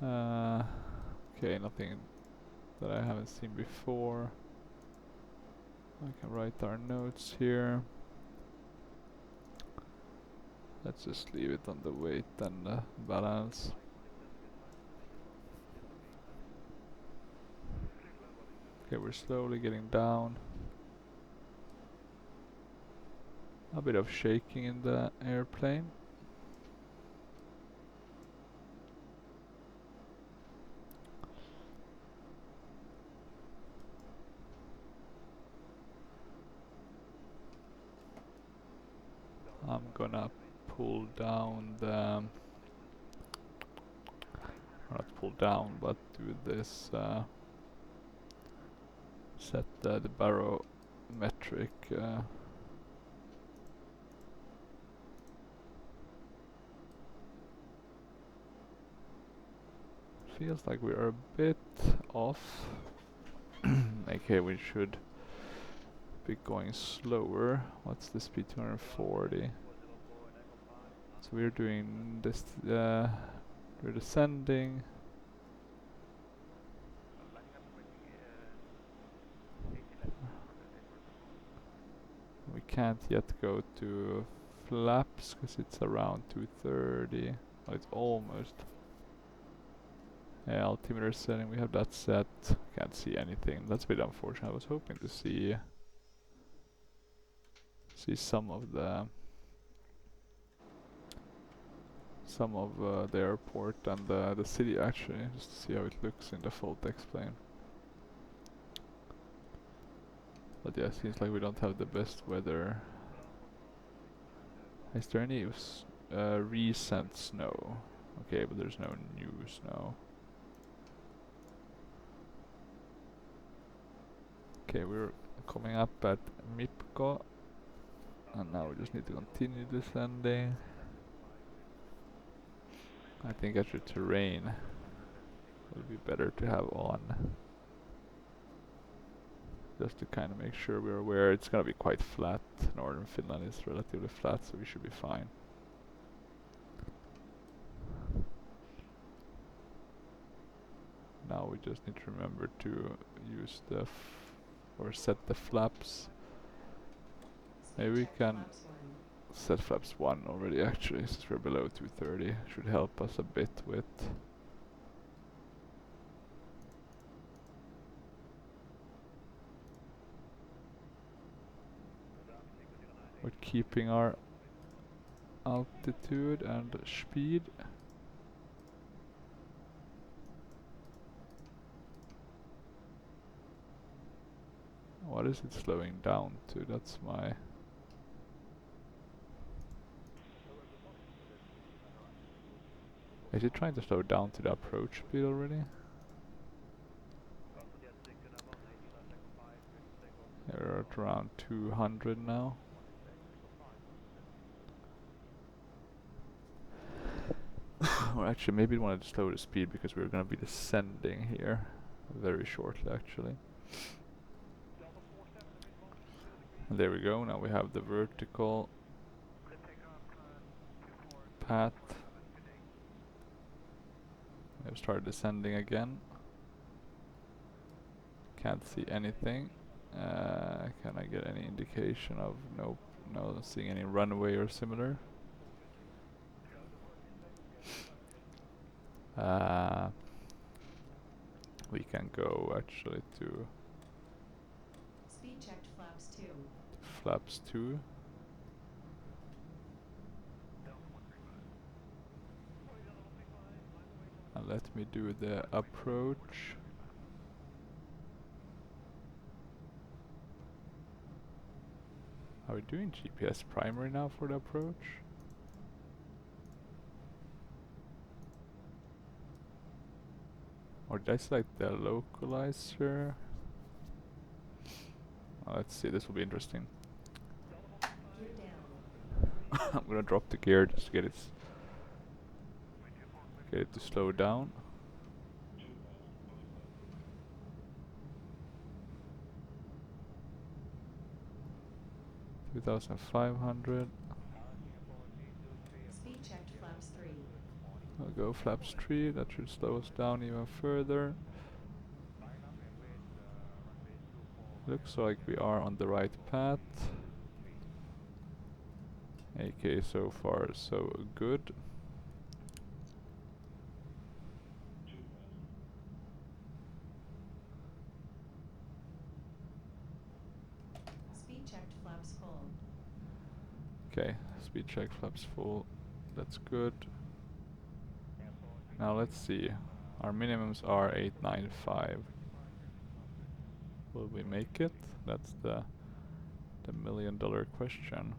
Okay, nothing that I haven't seen before. I can write our notes here. Let's just leave it on the weight and the balance. Okay, we're slowly getting down. A bit of shaking in the airplane. I'm gonna pull down the, not pull down, but do this, set the barometric, feels like we are a bit off. Okay, we should be going slower. What's the speed? 240. So we're doing this, we're descending. We can't yet go to flaps because it's around 230. Oh, it's almost. Yeah, altimeter setting, we have that set. Can't see anything. That's a bit unfortunate. I was hoping to see some of the the airport and the city actually, just to see how it looks in the full text plane. But yeah, seems like we don't have the best weather. Is there any recent snow? Okay, but there's no new snow. Okay, we're coming up at Mipko, and now we just need to continue descending. I think actually terrain would be better to have on, just to kind of make sure we're aware. It's gonna be quite flat. Northern Finland is relatively flat, so we should be fine. Now we just need to remember to use the or set the flaps. Maybe we can set flaps 1 already actually, since we're below 230. Should help us a bit with keeping our altitude and speed. What is it slowing down to? That's my... Is it trying to slow down to the approach speed already? We're at around 200 now. Or actually, maybe we wanted to slow the speed because we're going to be descending here very shortly actually. And there we go, now we have the vertical path. We have started descending again. Can't see anything. Can I get any indication of... Nope, no seeing any runway or similar. We can go actually to Speed checked flaps 2. flaps 2. And let me do the approach. Are we doing GPS primary now for the approach? Or did I select the localizer? Let's see, this will be interesting. Gear down. I'm gonna drop the gear just to get it to slow down. $2,500. Speed checked flaps 3. I'll go flaps 3, that should slow us down even further. Looks like we are on the right path. Okay, so far so good. Speed checked flaps full. Okay, speed check, flaps full. That's good. Now let's see. Our minimums are 895. Will we make it? That's the $1,000,000 question.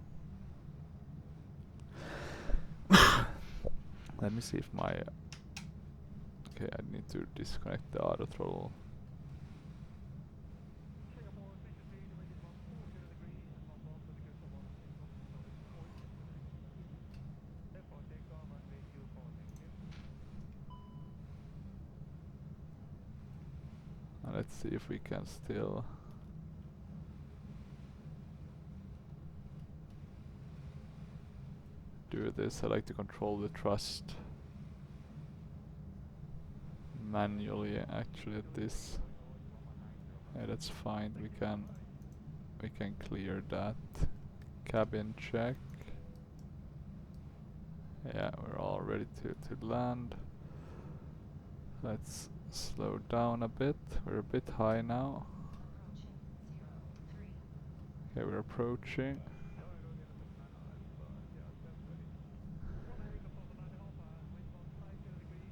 Let me see if my... Okay, I need to disconnect the auto throttle. Let's see if we can still... do this. I like to control the thrust manually actually at this. Yeah, that's fine. We can clear that. Cabin check. Yeah, we're all ready to land. Let's slow down a bit. We're a bit high now. Okay, we're approaching.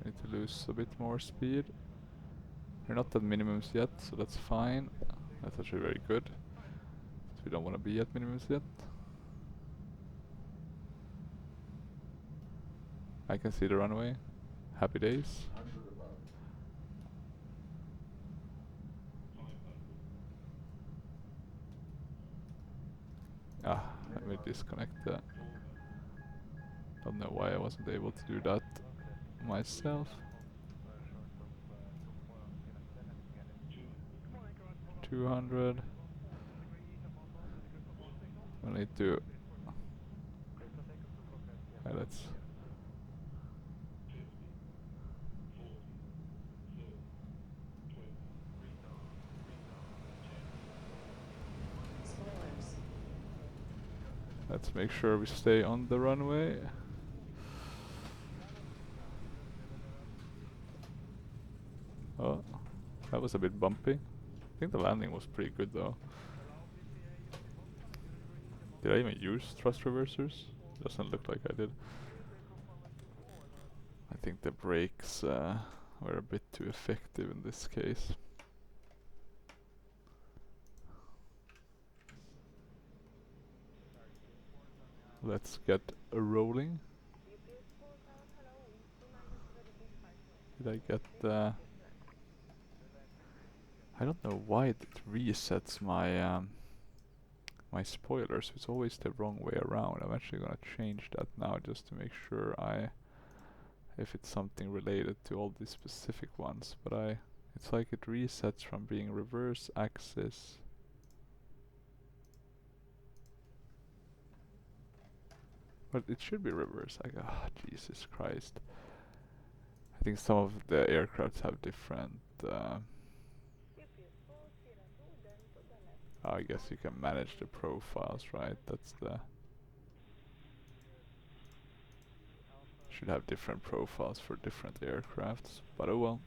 We need to lose a bit more speed. We're not at minimums yet, so that's fine. That's actually very good. So we don't want to be at minimums yet. I can see the runway. Happy days. Ah, let me disconnect that. Don't know why I wasn't able to do that myself. 200. We need to... let's... Spoilers. let's make sure we stay on the runway. Oh, that was a bit bumpy. I think the landing was pretty good though. Did I even use thrust reversers? Doesn't look like I did. I think the brakes were a bit too effective in this case. Let's get rolling. Did I get I don't know why it resets my my spoilers. It's always the wrong way around. I'm actually gonna change that now just to make sure if it's something related to all these specific ones. But it's like it resets from being reverse axis. But it should be reverse. Jesus Christ. I think some of the aircrafts have different I guess you can manage the profiles, right? That's the... should have different profiles for different aircrafts, but oh well.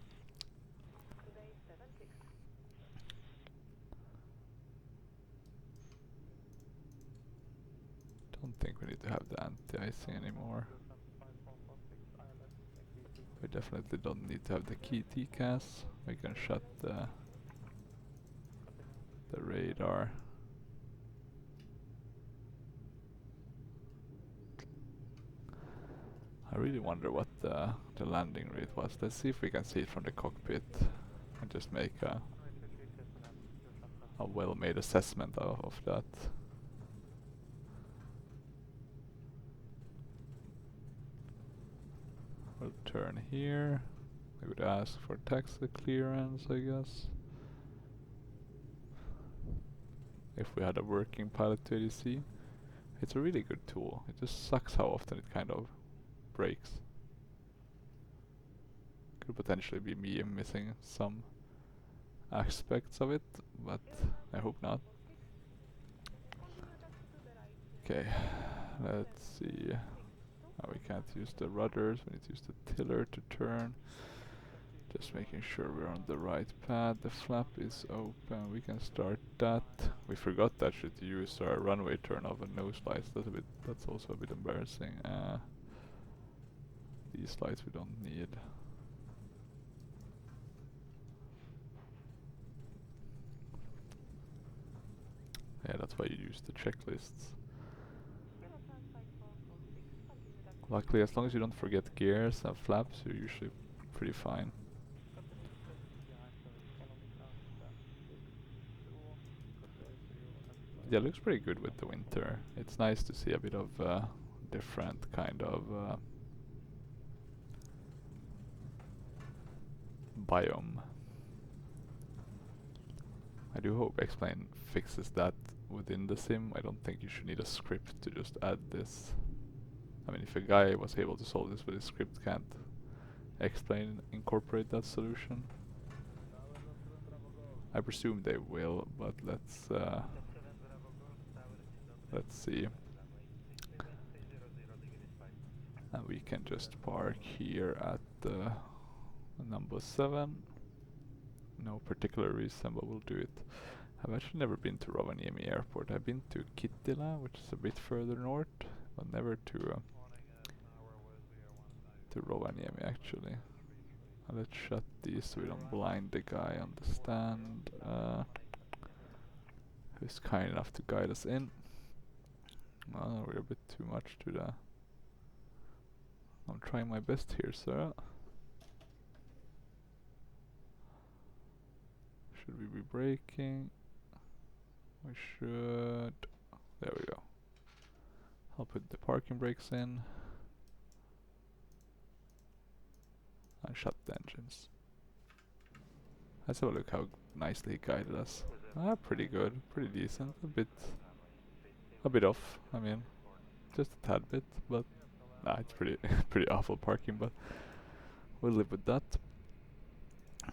Don't think we need to have the anti-icing anymore. We definitely don't need to have the key TCAS. We can shut the radar. I really wonder what the landing rate was. Let's see if we can see it from the cockpit and just make a well-made assessment of that. We'll turn here. We would ask for taxi clearance, I guess. If we had a working pilot to ADC. It's a really good tool. It just sucks how often it kind of breaks. Could potentially be me missing some aspects of it, but I hope not. Okay, let's see. Oh, we can't use the rudders, we need to use the tiller to turn. Just making sure we're on the right path. The flap is open. We can start that. We forgot actually to use our runway turnoff and nose lights. That's also a bit embarrassing. These lights we don't need. Yeah, that's why you use the checklists. Luckily, as long as you don't forget gears and flaps, you're usually pretty fine. Yeah, it looks pretty good with the winter. It's nice to see a bit of different kind of biome. I do hope Explain fixes that within the sim. I don't think you should need a script to just add this. I mean, if a guy was able to solve this with his script, can't Explain incorporate that solution? I presume they will, but let's see. And we can just park here at number 7. No particular reason, but we'll do it. I've actually never been to Rovaniemi Airport. I've been to Kittila, which is a bit further north, but never to Rovaniemi actually. Let's shut these so we don't blind the guy on the stand. Who's kind enough to guide us in. Well, we're a bit too much to the... I'm trying my best here, sir. Should we be braking? We should. There we go. I'll put the parking brakes in. And shut the engines. Let's have a look how nicely he guided us. Pretty good, pretty decent. A bit off. I mean, just a tad bit, but it's pretty pretty awful parking. But we'll live with that.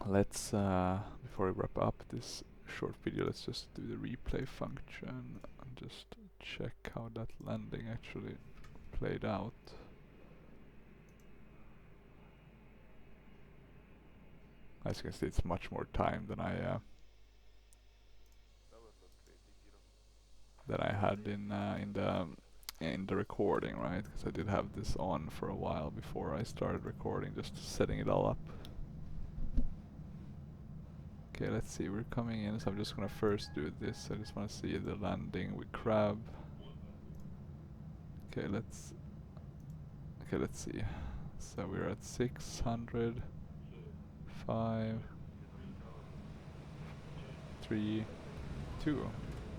Let's before we wrap up this short video, let's just do the replay function and just check how that landing actually played out. As you can see, it's much more time than I had in the recording, right? Because I did have this on for a while before I started recording, just setting it all up. Okay, let's see. We're coming in, so I'm just gonna first do this. I just want to see the landing with crab. Okay, let's see. So we're at 600. 5, 3, 2.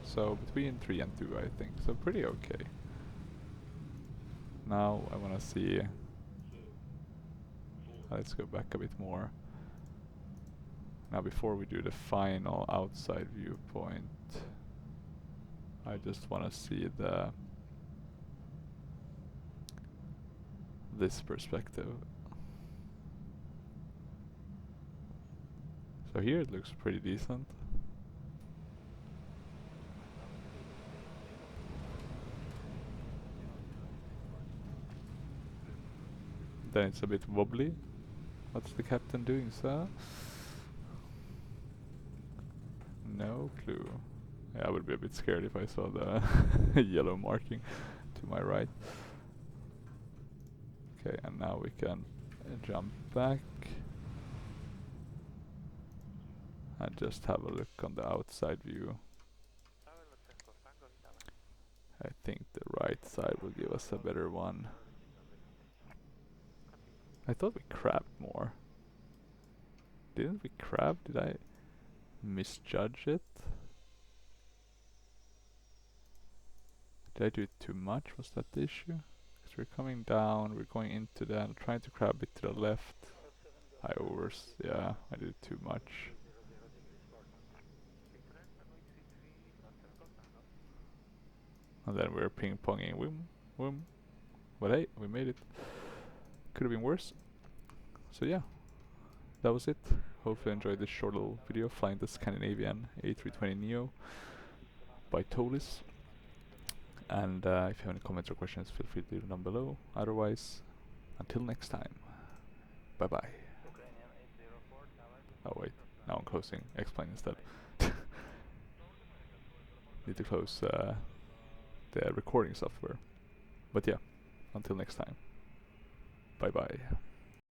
So between 3 and 2, I think. So pretty okay. Now I want to see. Let's go back a bit more. Now before we do the final outside viewpoint, I just want to see this perspective. So here it looks pretty decent. Then it's a bit wobbly. What's the captain doing, sir? No clue. Yeah, I would be a bit scared if I saw the yellow marking to my right. Okay, and now we can jump back and just have a look on the outside view. I think the right side will give us a better one. I thought we crabbed more. Didn't we crab? Did I misjudge it? Did I do it too much? Was that the issue? Because we're coming down, we're going into that, I'm trying to crab it to the left. Yeah, I did it too much. And then we're ping-ponging, whim, whim. But hey, we made it. Could have been worse. So yeah, that was it. Hopefully you enjoyed this short little video flying the Scandinavian A320neo by Toliss. And if you have any comments or questions, feel free to leave them down below. Otherwise, until next time, bye bye. Oh wait, now I'm closing explain instead. Need to close the recording software. But yeah, until next time. Bye bye.